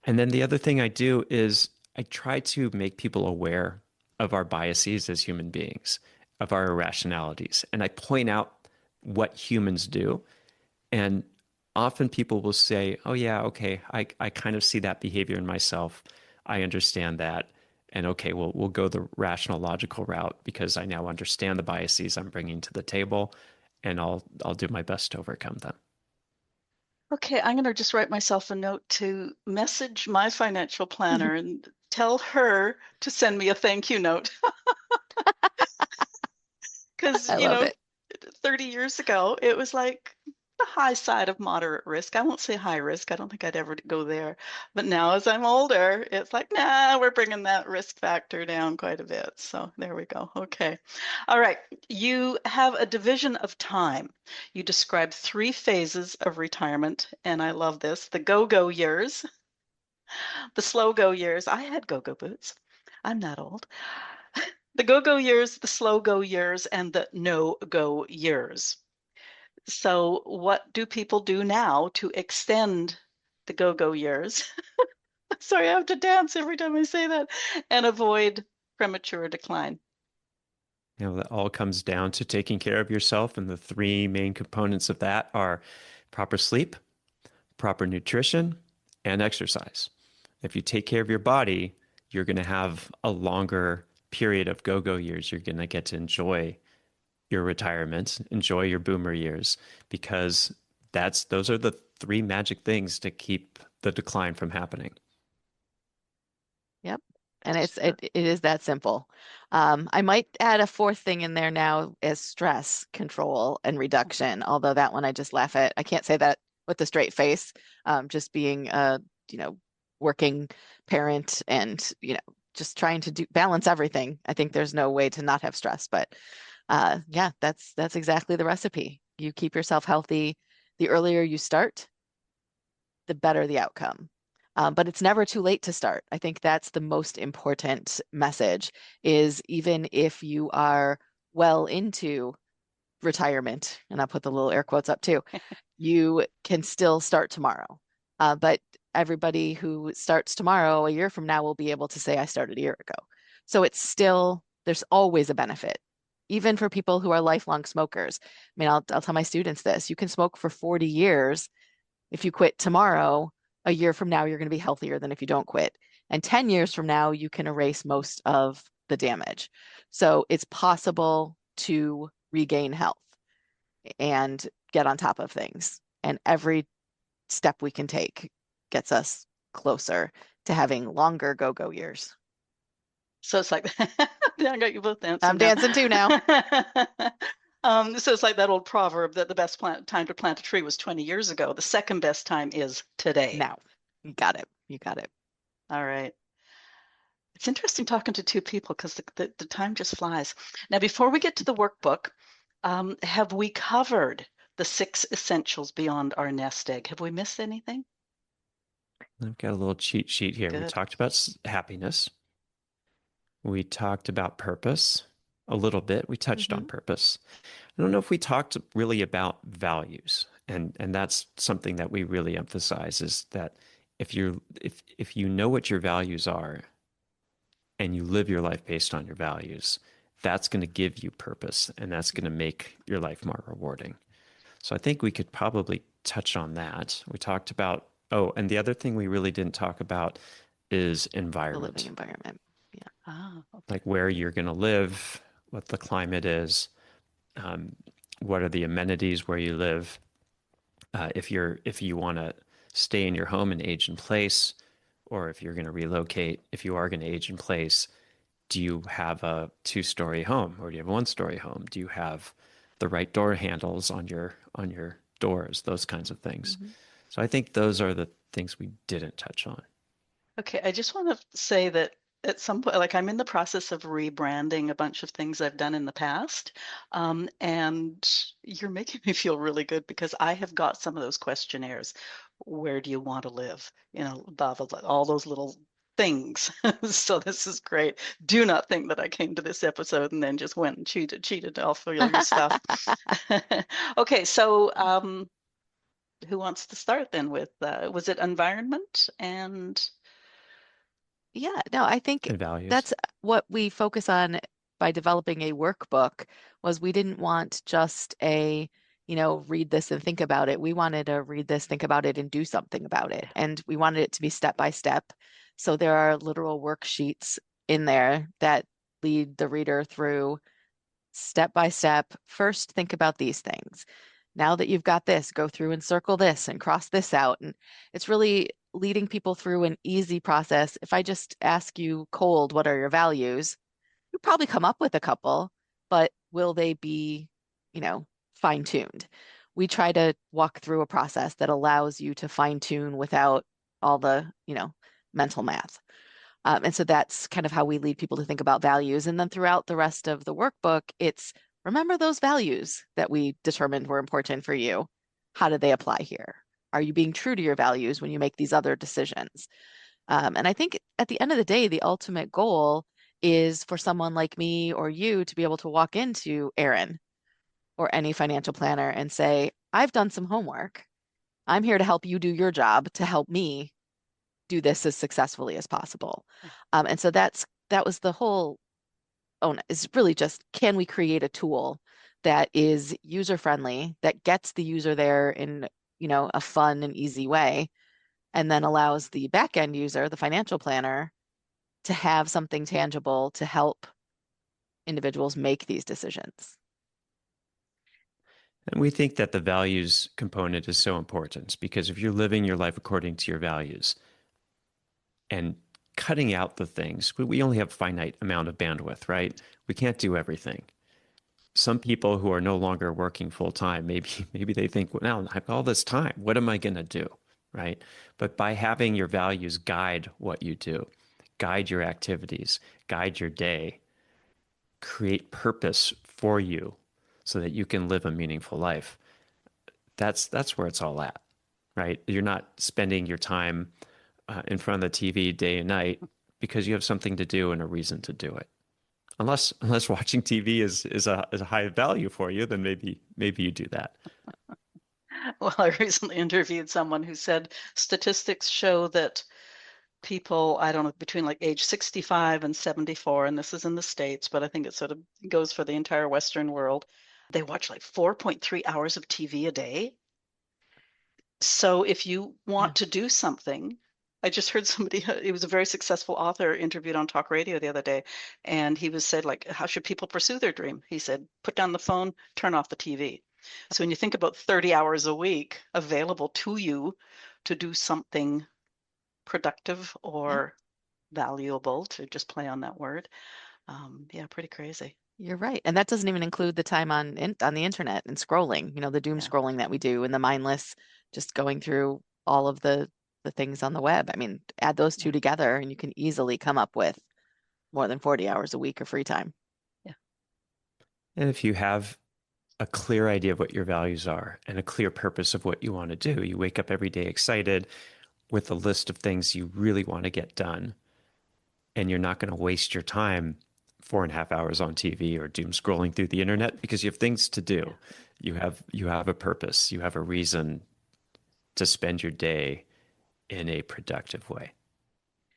S3: And then the other thing I do is I try to make people aware of our biases as human beings, of our irrationalities. And I point out what humans do. And often people will say, oh, yeah, okay, I kind of see that behavior in myself. I understand that. And okay, we'll go the rational, logical route because I now understand the biases I'm bringing to the table, and I'll do my best to overcome them.
S1: Okay, I'm going to just write myself a note to message my financial planner and tell her to send me a thank you note. Because, 30 years ago, it was like the high side of moderate risk. I won't say high risk. I don't think I'd ever go there. But now as I'm older, it's like, nah, we're bringing that risk factor down quite a bit. So there we go. Okay. All right. You have a division of time. You describe 3 phases of retirement. And I love this. The go-go years, the slow-go years. I had go-go boots. I'm not old. The go-go years, the slow-go years, and the no-go years. So what do people do now to extend the go-go years? Sorry, I have to dance every time I say that, and avoid premature decline.
S3: That all comes down to taking care of yourself. And the 3 main components of that are proper sleep, proper nutrition, and exercise. If you take care of your body, you're going to have a longer period of go-go years. You're going to get to enjoy your retirement, enjoy your boomer years, because those are the 3 magic things to keep the decline from happening.
S2: Yep. And it is that simple. I might add a 4th thing in there now as stress control and reduction, although that one I just laugh at. I can't say that with a straight face. Just being a, working parent and, just trying to balance everything. I think there's no way to not have stress, but yeah, that's exactly the recipe. You keep yourself healthy. The earlier you start, the better the outcome. But it's never too late to start. I think that's the most important message, is even if you are well into retirement, and I'll put the little air quotes up too, you can still start tomorrow. But everybody who starts tomorrow, a year from now, will be able to say, I started a year ago. So there's always a benefit, even for people who are lifelong smokers. I mean, I'll tell my students this: you can smoke for 40 years. If you quit tomorrow, a year from now, you're going to be healthier than if you don't quit. And 10 years from now, you can erase most of the damage. So it's possible to regain health and get on top of things. And every step we can take gets us closer to having longer go-go years.
S1: So it's like, I got you both dancing.
S2: I'm dancing too now.
S1: So it's like that old proverb that the best time to plant a tree was 20 years ago. The second best time is today.
S2: Now, you got it. You got it.
S1: All right. It's interesting talking to two people because the time just flies. Now, before we get to the workbook, have we covered the 6 essentials beyond our nest egg? Have we missed anything?
S3: I've got a little cheat sheet here.
S1: Good.
S3: We talked about happiness. We talked about purpose a little bit. We touched on purpose. I don't know if we talked really about values, and that's something that we really emphasize, is that if you know what your values are and you live your life based on your values, that's going to give you purpose, and that's going to make your life more rewarding. So I think we could probably touch on that. We talked about, and the other thing we really didn't talk about is environment.
S2: The living environment. Yeah.
S1: Ah, okay.
S3: Like where you're going to live, what the climate is, what are the amenities where you live. If you want to stay in your home and age in place, or if you're going to relocate, if you are going to age in place, do you have a 2-story home or do you have a 1-story home? Do you have the right door handles on your doors? Those kinds of things. So I think those are the things we didn't touch on.
S1: Okay, I just want to say that at some point, like I'm in the process of rebranding a bunch of things I've done in the past. And you're making me feel really good because I have got some of those questionnaires. Where do you want to live? You know, blah, blah, blah, all those little things. So this is great. Do not think that I came to this episode and then just went and cheated off all your stuff. Okay, so who wants to start then with, was it environment and...
S2: Yeah, no, I think
S3: And values.
S2: that's what we focus on by developing a workbook. Was we didn't want just a, read this and think about it. We wanted to read this, think about it, and do something about it. And we wanted it to be step by step. So there are literal worksheets in there that lead the reader through step by step. First, think about these things. Now that you've got this, go through and circle this and cross this out. And it's really leading people through an easy process. If I just ask you cold, what are your values? You'll probably come up with a couple, but will they be, fine-tuned? We try to walk through a process that allows you to fine-tune without all the, mental math. And so that's kind of how we lead people to think about values. And then throughout the rest of the workbook, it's remember those values that we determined were important for you. How do they apply here? Are you being true to your values when you make these other decisions? And I think at the end of the day, the ultimate goal is for someone like me or you to be able to walk into Erin or any financial planner and say, I've done some homework. I'm here to help you do your job to help me do this as successfully as possible. And so that was the whole is really just, can we create a tool that is user-friendly, that gets the user there in, a fun and easy way, and then allows the back-end user, the financial planner, to have something tangible to help individuals make these decisions.
S3: And we think that the values component is so important because if you're living your life according to your values and cutting out the things, we only have a finite amount of bandwidth, right? We can't do everything. Some people who are no longer working full time, maybe they think, well, now I have all this time. What am I going to do, right? But by having your values guide what you do, guide your activities, guide your day, create purpose for you so that you can live a meaningful life, that's where it's all at, right? You're not spending your time in front of the TV day and night because you have something to do and a reason to do it. Unless watching TV is a high value for you, then maybe you do that.
S1: Well, I recently interviewed someone who said statistics show that people, I don't know, between like age 65 and 74, and this is in the States, but I think it sort of goes for the entire Western world, they watch like 4.3 hours of TV a day. So if you want to do something, I just heard somebody, he was a very successful author interviewed on talk radio the other day, and he was said, like, how should people pursue their dream? He said, put down the phone, turn off the TV. So when you think about 30 hours a week available to you to do something productive or valuable, to just play on that word, yeah, pretty crazy.
S2: You're right. And that doesn't even include the time on the internet and scrolling, the doom scrolling that we do and the mindless just going through all of the things on the web. I mean, add those two together and you can easily come up with more than 40 hours a week of free time.
S1: Yeah.
S3: And if you have a clear idea of what your values are and a clear purpose of what you want to do, you wake up every day excited with a list of things you really want to get done, and you're not going to waste your time 4.5 hours on TV or doom scrolling through the internet because you have things to do. You have a purpose. You have a reason to spend your day in a productive way.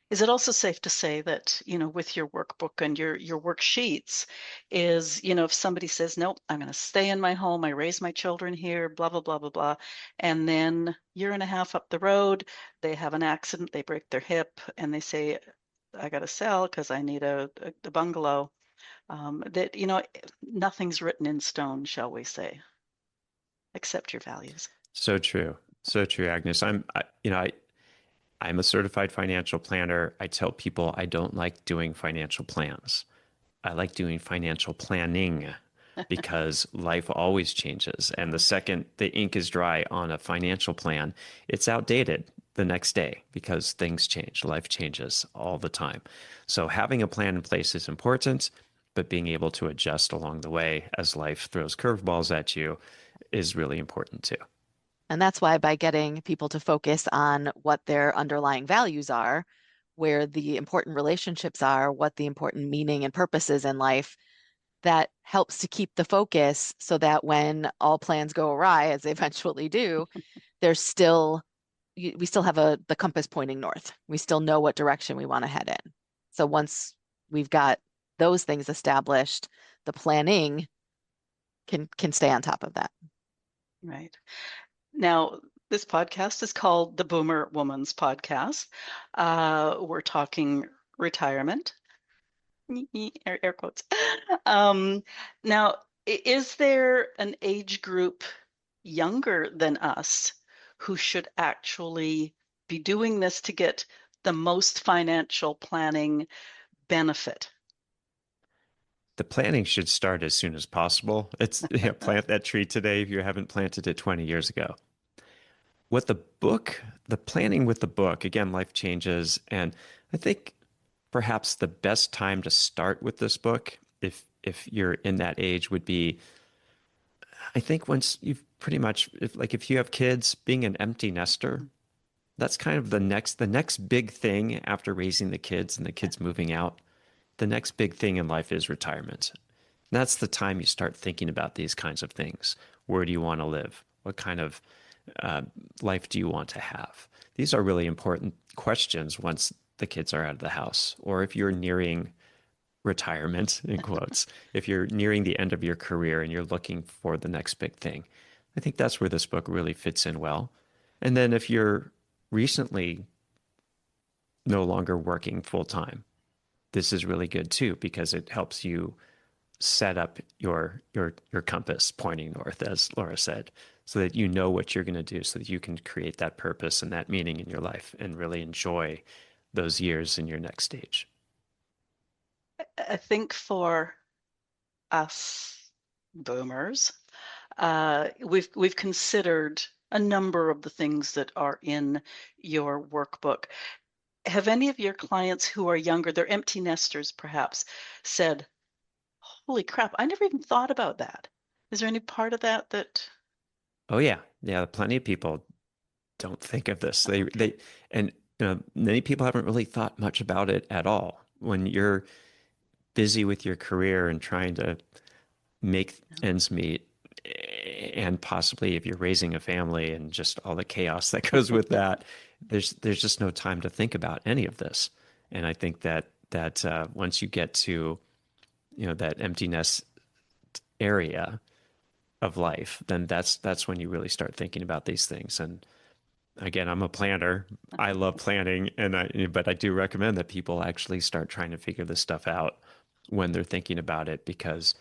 S1: Is it also safe to say that, with your workbook and your worksheets is, if somebody says, nope, I'm going to stay in my home, I raise my children here, blah, blah, blah, blah, blah. And then year and a half up the road, they have an accident, they break their hip, and they say, I got to sell because I need a bungalow. That, nothing's written in stone, shall we say, except your values.
S3: So true. So true, Agnes. I'm a certified financial planner. I tell people I don't like doing financial plans. I like doing financial planning because life always changes. And the second the ink is dry on a financial plan, it's outdated the next day because things change. Life changes all the time. So having a plan in place is important, but being able to adjust along the way as life throws curveballs at you is really important too.
S2: And that's why by getting people to focus on what their underlying values are, where the important relationships are, what the important meaning and purpose is in life, that helps to keep the focus so that when all plans go awry, as they eventually do, we still have the compass pointing north. We still know what direction we want to head in. So once we've got those things established, the planning can stay on top of that.
S1: Right. Now, this podcast is called the Boomer Woman's Podcast. We're talking retirement, air quotes. Now, is there an age group younger than us who should actually be doing this to get the most financial planning benefit?
S3: The planning should start as soon as possible. It's plant that tree today if you haven't planted it 20 years ago. The planning with the book, again, life changes. And I think perhaps the best time to start with this book, if you're in that age, would be, I think once you've pretty much, if you have kids, being an empty nester, that's kind of the next big thing after raising the kids and the kids moving out. The next big thing in life is retirement. That's the time you start thinking about these kinds of things. Where do you want to live? What kind of life do you want to have? These are really important questions once the kids are out of the house, or if you're nearing retirement, in quotes, if you're nearing the end of your career and you're looking for the next big thing. I think that's where this book really fits in well. And then if you're recently no longer working full time, this is really good too, because it helps you set up your compass pointing north, as Laura said, so that you know what you're going to do, so that you can create that purpose and that meaning in your life and really enjoy those years in your next stage.
S1: I think for us boomers, we've considered a number of the things that are in your workbook. Have any of your clients who are younger, they're empty nesters perhaps, said, holy crap, I never even thought about that? Is there any part of that?
S3: Oh yeah. Plenty of people don't think of this. And many people haven't really thought much about it at all. When you're busy with your career and trying to make ends meet, and possibly if you're raising a family and just all the chaos that goes with that, there's just no time to think about any of this. And I think that once you get to that emptiness area of life, then that's when you really start thinking about these things. And Again, I'm a planner. I love planning, but I do recommend that people actually start trying to figure this stuff out when they're thinking about it, because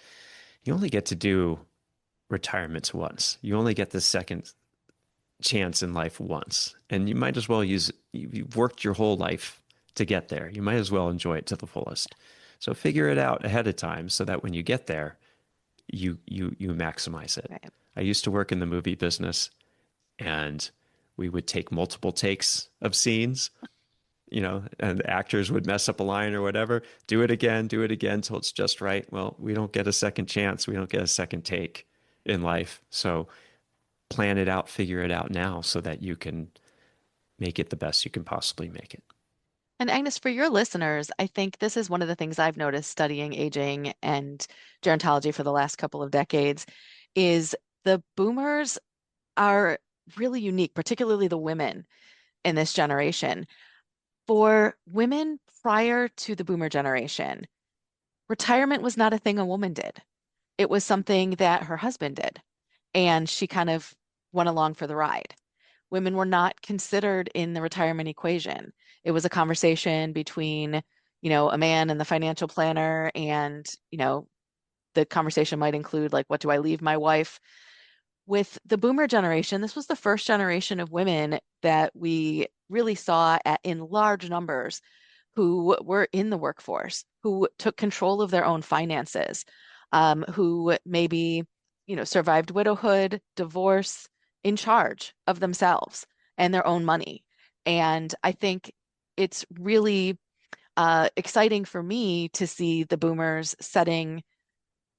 S3: you only get to do retirements once. You only get the second chance in life once, and you might as well you've worked your whole life to get there. You might as well enjoy it to the fullest. So figure it out ahead of time so that when you get there, you maximize it.
S2: Right.
S3: I used to work in the movie business, and we would take multiple takes of scenes, and actors would mess up a line or whatever, do it again till it's just right. Well, we don't get a second chance. We don't get a second take in life. So plan it out, figure it out now so that you can make it the best you can possibly make it.
S2: And Agnes, for your listeners, I think this is one of the things I've noticed studying aging and gerontology for the last couple of decades is the boomers are really unique, particularly the women in this generation. For women prior to the boomer generation, retirement was not a thing a woman did. It was something that her husband did, and she kind of went along for the ride. Women were not considered in the retirement equation. It was a conversation between, a man and the financial planner, and, the conversation might include like, what do I leave my wife? With the boomer generation, this was the first generation of women that we really saw in large numbers who were in the workforce, who took control of their own finances, who maybe, survived widowhood, divorce, in charge of themselves and their own money. And I think it's really exciting for me to see the boomers setting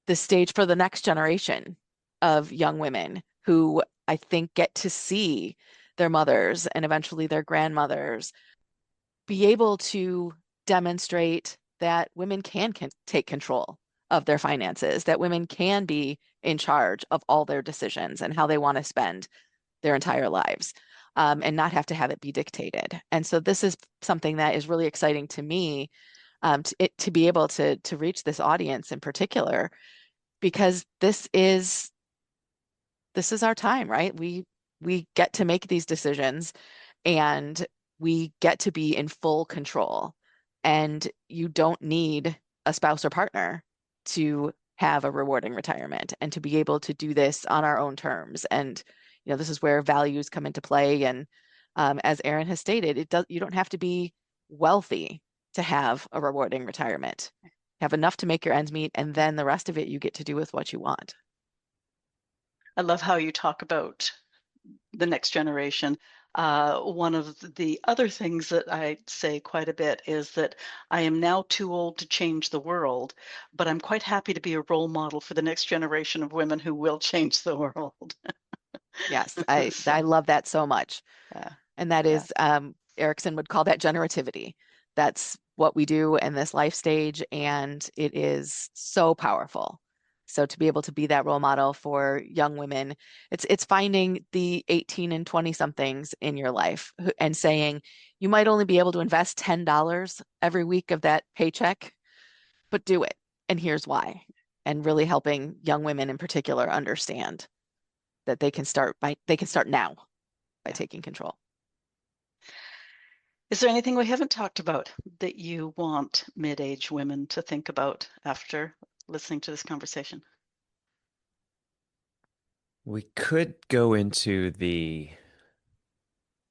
S2: the stage for the next generation of young women who I think get to see their mothers and eventually their grandmothers be able to demonstrate that women can take control of their finances, that women can be in charge of all their decisions and how they want to spend their entire lives, and not have to have it be dictated. And so this is something that is really exciting to me, to be able to reach this audience in particular, because this is our time, right? We get to make these decisions, and we get to be in full control. And you don't need a spouse or partner to have a rewarding retirement and to be able to do this on our own terms. And this is where values come into play. And as Erin has stated, you don't have to be wealthy to have a rewarding retirement. Have enough to make your ends meet, and then the rest of it you get to do with what you want.
S1: I love how you talk about the next generation. One of the other things that I say quite a bit is that I am now too old to change the world, but I'm quite happy to be a role model for the next generation of women who will change the world.
S2: Yes, I love that so much.
S1: Yeah.
S2: And that is, Erickson would call that generativity. That's what we do in this life stage, and it is so powerful. So to be able to be that role model for young women, it's finding the 18 and 20 somethings in your life and saying, you might only be able to invest $10 every week of that paycheck, but do it. And here's why. And really helping young women in particular understand that they can start now by taking control.
S1: Is there anything we haven't talked about that you want mid-age women to think about after listening to this conversation?
S3: We could go into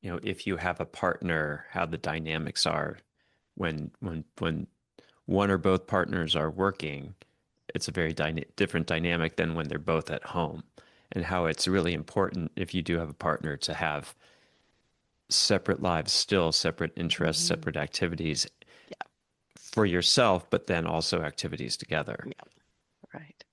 S3: if you have a partner, how the dynamics are when one or both partners are working. It's a very different dynamic than when they're both at home, and how it's really important, if you do have a partner, to have separate lives, still separate interests, separate activities for yourself, but then also activities together.
S1: Yeah. Right.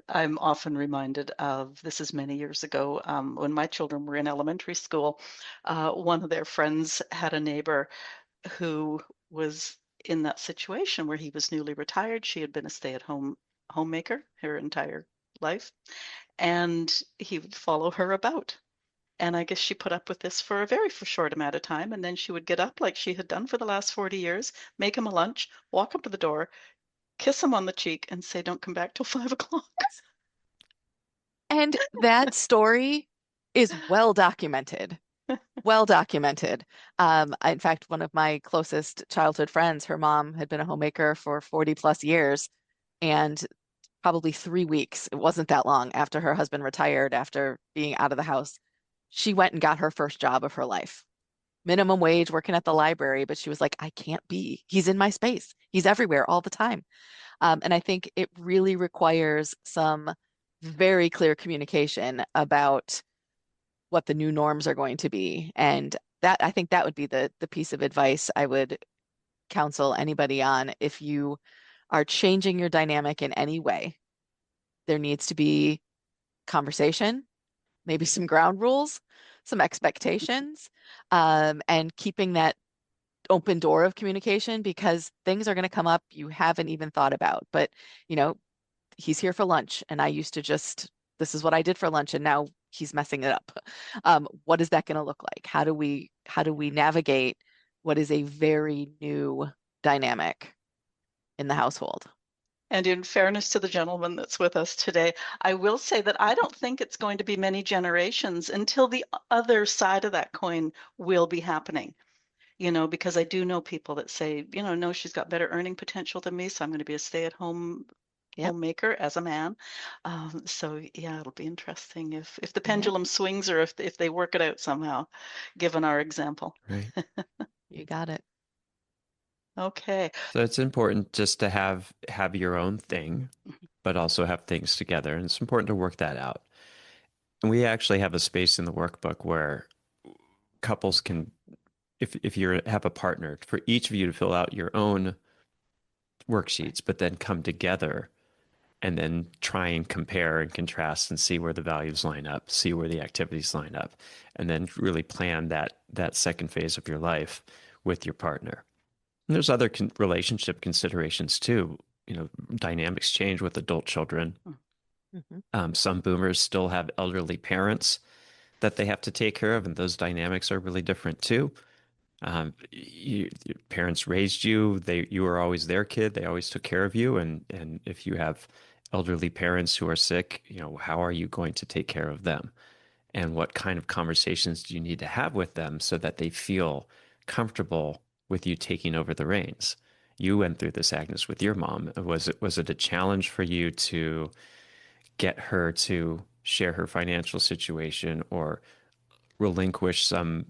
S1: I'm often reminded of, this is many years ago, when my children were in elementary school, one of their friends had a neighbor who was in that situation where he was newly retired. She had been a stay-at-home homemaker her entire life, and he would follow her about. And I guess she put up with this for a very short amount of time, and then she would get up like she had done for the last 40 years, make him a lunch, walk up to the door, kiss him on the cheek, and say, "Don't come back till 5 o'clock."
S2: And that story is well documented Well documented. In fact, one of my closest childhood friends, her mom had been a homemaker for 40 plus years, and probably 3 weeks, it wasn't that long after her husband retired, after being out of the house, she went and got her first job of her life. Minimum wage, working at the library, but she was like, I can't be. He's in my space. He's everywhere all the time. And I think it really requires some very clear communication about what the new norms are going to be. And that, I think that would be the piece of advice I would counsel anybody on. If you are changing your dynamic in any way, there needs to be conversation, maybe some ground rules, some expectations, and keeping that open door of communication, because things are going to come up you haven't even thought about. But, you know, he's here for lunch and I used to just, this is what I did for lunch and now he's messing it up. What is that going to look like? How do we navigate what is a very new dynamic in the household?
S1: And in fairness to the gentleman that's with us today, I will say that I don't think it's going to be many generations until the other side of that coin will be happening. Because I do know people that say, no, she's got better earning potential than me, so I'm going to be a stay-at-home
S2: Yep.
S1: homemaker as a man. So yeah, it'll be interesting if the
S2: Yeah.
S1: pendulum swings or if they work it out somehow, given our example.
S3: Right.
S2: You got it.
S1: Okay.
S3: So it's important just to have your own thing, but also have things together. And it's important to work that out. And we actually have a space in the workbook where couples can, if you have a partner, for each of you to fill out your own worksheets, but then come together and then try and compare and contrast and see where the values line up, see where the activities line up, and then really plan that second phase of your life with your partner. And there's other relationship considerations too. Dynamics change with adult children. Some boomers still have elderly parents that they have to take care of, and those dynamics are really different too. Your parents raised you; you were always their kid. They always took care of you, and if you have elderly parents who are sick, how are you going to take care of them? And what kind of conversations do you need to have with them so that they feel comfortable with you taking over the reins? You went through this, Agnes, with your mom. Was it a challenge for you to get her to share her financial situation or relinquish some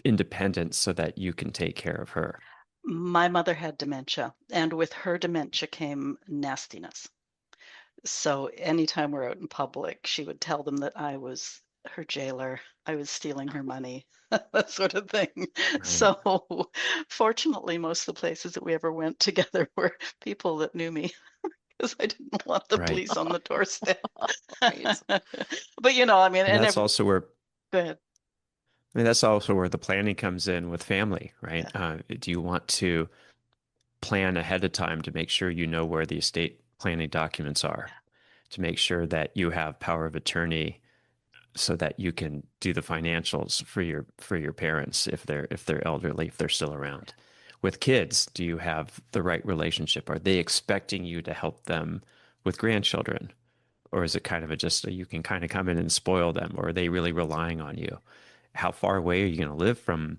S3: independence so that you can take care of her?
S1: My mother had dementia, and with her dementia came nastiness. So anytime we're out in public, she would tell them that I was her jailer, I was stealing her money, that sort of thing.
S3: Right.
S1: So fortunately, most of the places that we ever went together were people that knew me because I didn't want the
S3: Right.
S1: police on the doorstep.
S2: Right.
S1: But I mean,
S3: And that's also where
S1: go ahead.
S3: I mean, that's also where the planning comes in with family, right?
S1: Yeah.
S3: Do you want to plan ahead of time to make sure you know where the estate planning documents are, to make sure that you have power of attorney so that you can do the financials for your parents if they're elderly, if they're still around. With kids, do you have the right relationship? Are they expecting you to help them with grandchildren? Or is it kind of you can kind of come in and spoil them? Or are they really relying on you? How far away are you going to live from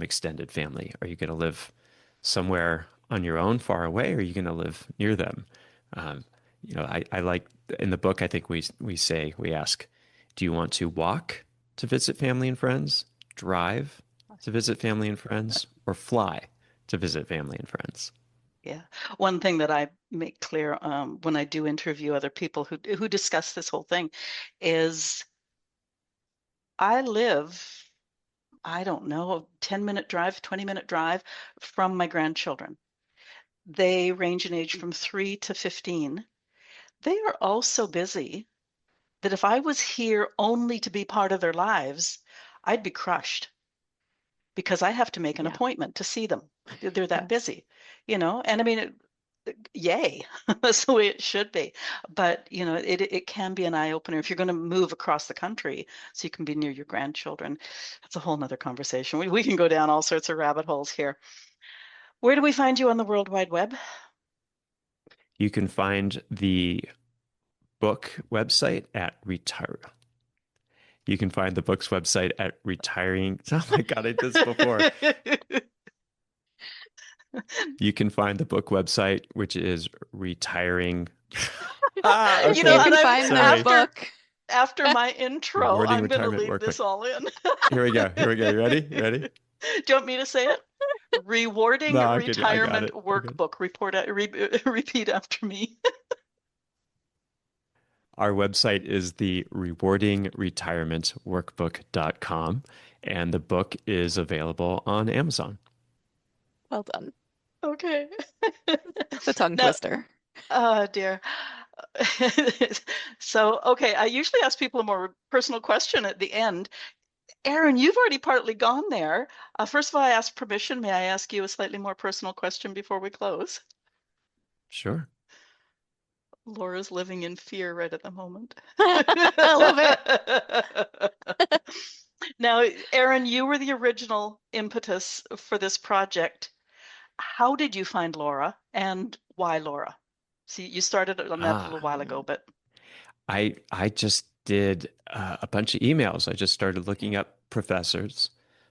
S3: extended family? Are you going to live somewhere on your own far away, or are you going to live near them? Um, I like in the book, I think we ask, do you want to walk to visit family and friends, drive to visit family and friends, or fly to visit family and friends?
S1: Yeah. One thing that I make clear when I do interview other people who discuss this whole thing is I live, I don't know, 10-minute drive, 20-minute drive from my grandchildren. They range in age from 3 to 15. They are all so busy that if I was here only to be part of their lives, I'd be crushed because I have to make an
S2: Yeah.
S1: appointment to see them. They're that
S2: Yeah.
S1: busy, and I mean, yay, that's the way it should be. But, it can be an eye opener if you're going to move across the country so you can be near your grandchildren. That's a whole nother conversation. We can go down all sorts of rabbit holes here. Where do we find you on the World Wide Web?
S3: You can find the book website at You can find the book's website at retiring. Oh my God, I did this before. You can find the book website, which is retiring. Okay.
S2: You can find the book.
S1: After my intro,
S3: Rewarding
S1: I'm going to
S3: Retirement
S1: leave
S3: Workbook.
S1: this all in.
S3: Here we go. You ready?
S1: Do you want me to say it? Rewarding Retirement Workbook. Repeat after me.
S3: Our website is the rewardingretirementworkbook.com, and the book is available on Amazon.
S2: Well done.
S1: Okay.
S2: The tongue twister.
S1: Oh, dear. So, okay, I usually ask people a more personal question at the end. Erin, you've already partly gone there. First of all, I ask permission. May I ask you a slightly more personal question before we close?
S3: Sure.
S1: Laura's living in fear right at the moment.
S2: I love
S1: it. Now, Erin, you were the original impetus for this project. How did you find Laura, and why Laura? See, you started on that a little while ago, but
S3: I just did a bunch of emails. I just started looking up professors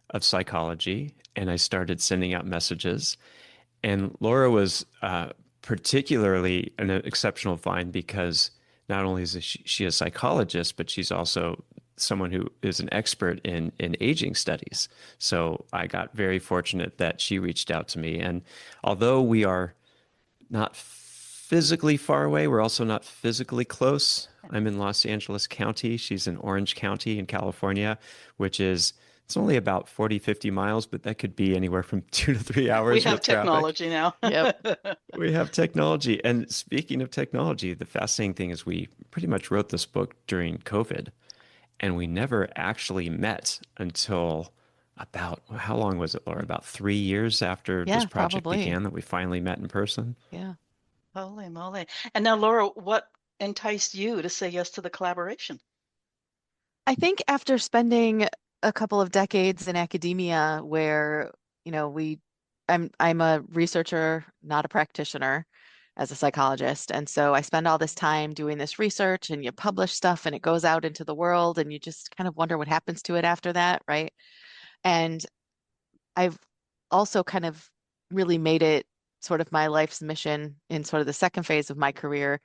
S3: of psychology, and I started sending out messages. And Laura was particularly an exceptional find because not only is she a psychologist, but she's also someone who is an expert in aging studies. So I got very fortunate that she reached out to me. And although we are not physically far away, we're also not physically close. I'm in Los Angeles County. She's in Orange County in California, which is, it's only about 40, 50 miles, but that could be anywhere from 2 to 3 hours.
S1: We have technology now.
S2: Yep.
S3: We have technology. And speaking of technology, the fascinating thing is we pretty much wrote this book during COVID, and we never actually met until about, how long was it, Laura? About 3 years after this project began that we finally met in person.
S2: Yeah.
S1: Holy moly. And now, Laura, what enticed you to say yes to the collaboration?
S2: I think after spending a couple of decades in academia where, you know, I'm a researcher, not a practitioner as a psychologist. And so I spend all this time doing this research, and you publish stuff and it goes out into the world and you just kind of wonder what happens to it after that, right? And I've also kind of really made it sort of my life's mission in sort of the second phase of my career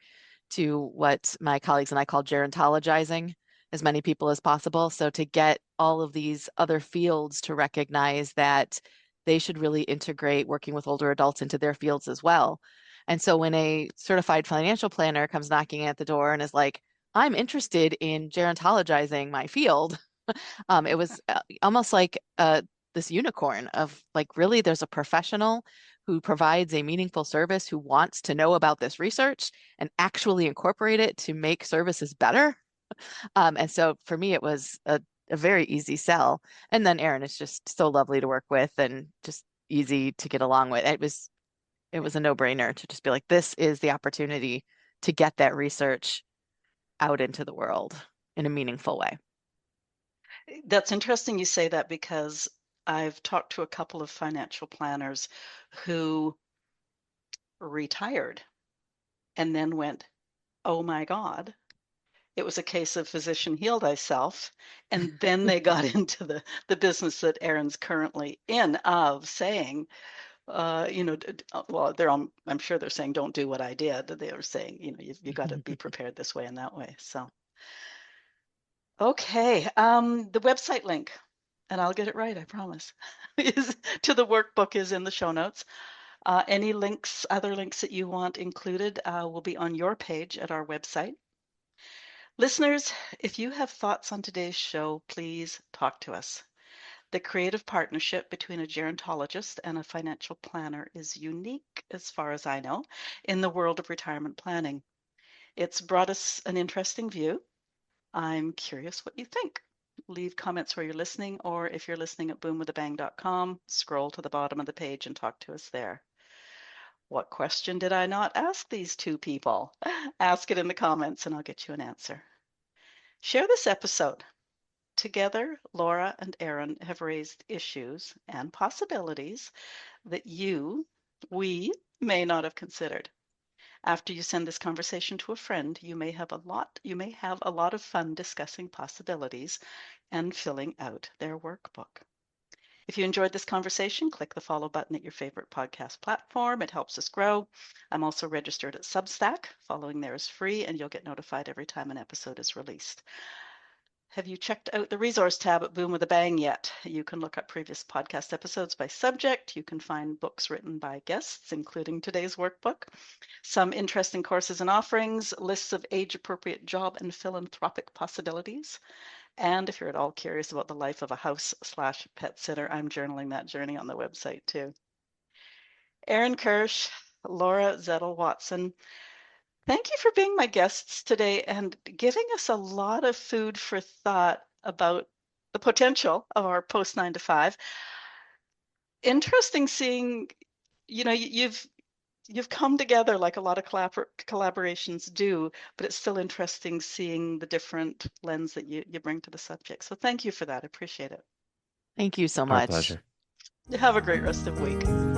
S2: to what my colleagues and I call gerontologizing as many people as possible. So to get all of these other fields to recognize that they should really integrate working with older adults into their fields as well. And so when a certified financial planner comes knocking at the door and is like, I'm interested in gerontologizing my field, it was almost like this unicorn of like, really, there's a professional who provides a meaningful service who wants to know about this research and actually incorporate it to make services better. And so for me, it was a very easy sell. And then Erin is just so lovely to work with and just easy to get along with. It was a no-brainer to just be like, this is the opportunity to get that research out into the world in a meaningful way.
S1: That's interesting you say that, because I've talked to a couple of financial planners who retired and then went, oh my God. It was a case of physician heal thyself. And then they got into the business that Erin's currently in, of saying, well, I'm sure they're saying, don't do what I did. They were saying, you got to be prepared this way and that way. So, okay. The website link, and I'll get it right, I promise, is to the workbook is in the show notes. Any links, other links that you want included will be on your page at our website. Listeners, if you have thoughts on today's show, please talk to us. The creative partnership between a gerontologist and a financial planner is unique, as far as I know, in the world of retirement planning. It's brought us an interesting view. I'm curious what you think. Leave comments where you're listening, or if you're listening at boomwithabang.com, scroll to the bottom of the page and talk to us there. What question did I not ask these two people? Ask it in the comments and I'll get you an answer. Share this episode. Together, Laura and Erin have raised issues and possibilities that we may not have considered. After you send this conversation to a friend, you may have a lot of fun discussing possibilities and filling out their workbook. If you enjoyed this conversation, click the follow button at your favorite podcast platform. It helps us grow. I'm also registered at Substack. Following there is free, and you'll get notified every time an episode is released. Have you checked out the resource tab at Boom with a Bang yet? You can look up previous podcast episodes by subject. You can find books written by guests, including today's workbook, some interesting courses and offerings, lists of age-appropriate job and philanthropic possibilities. And if you're at all curious about the life of a house/pet sitter, I'm journaling that journey on the website too. Erin Kersch, Laura Zettel-Watson, thank you for being my guests today and giving us a lot of food for thought about the potential of our post 9 to 5. Interesting seeing, you've come together like a lot of collaborations do, but it's still interesting seeing the different lens that you bring to the subject. So thank you for that. I appreciate it.
S2: Thank you so
S3: Our
S2: much.
S3: pleasure.
S1: Have a great rest of the week.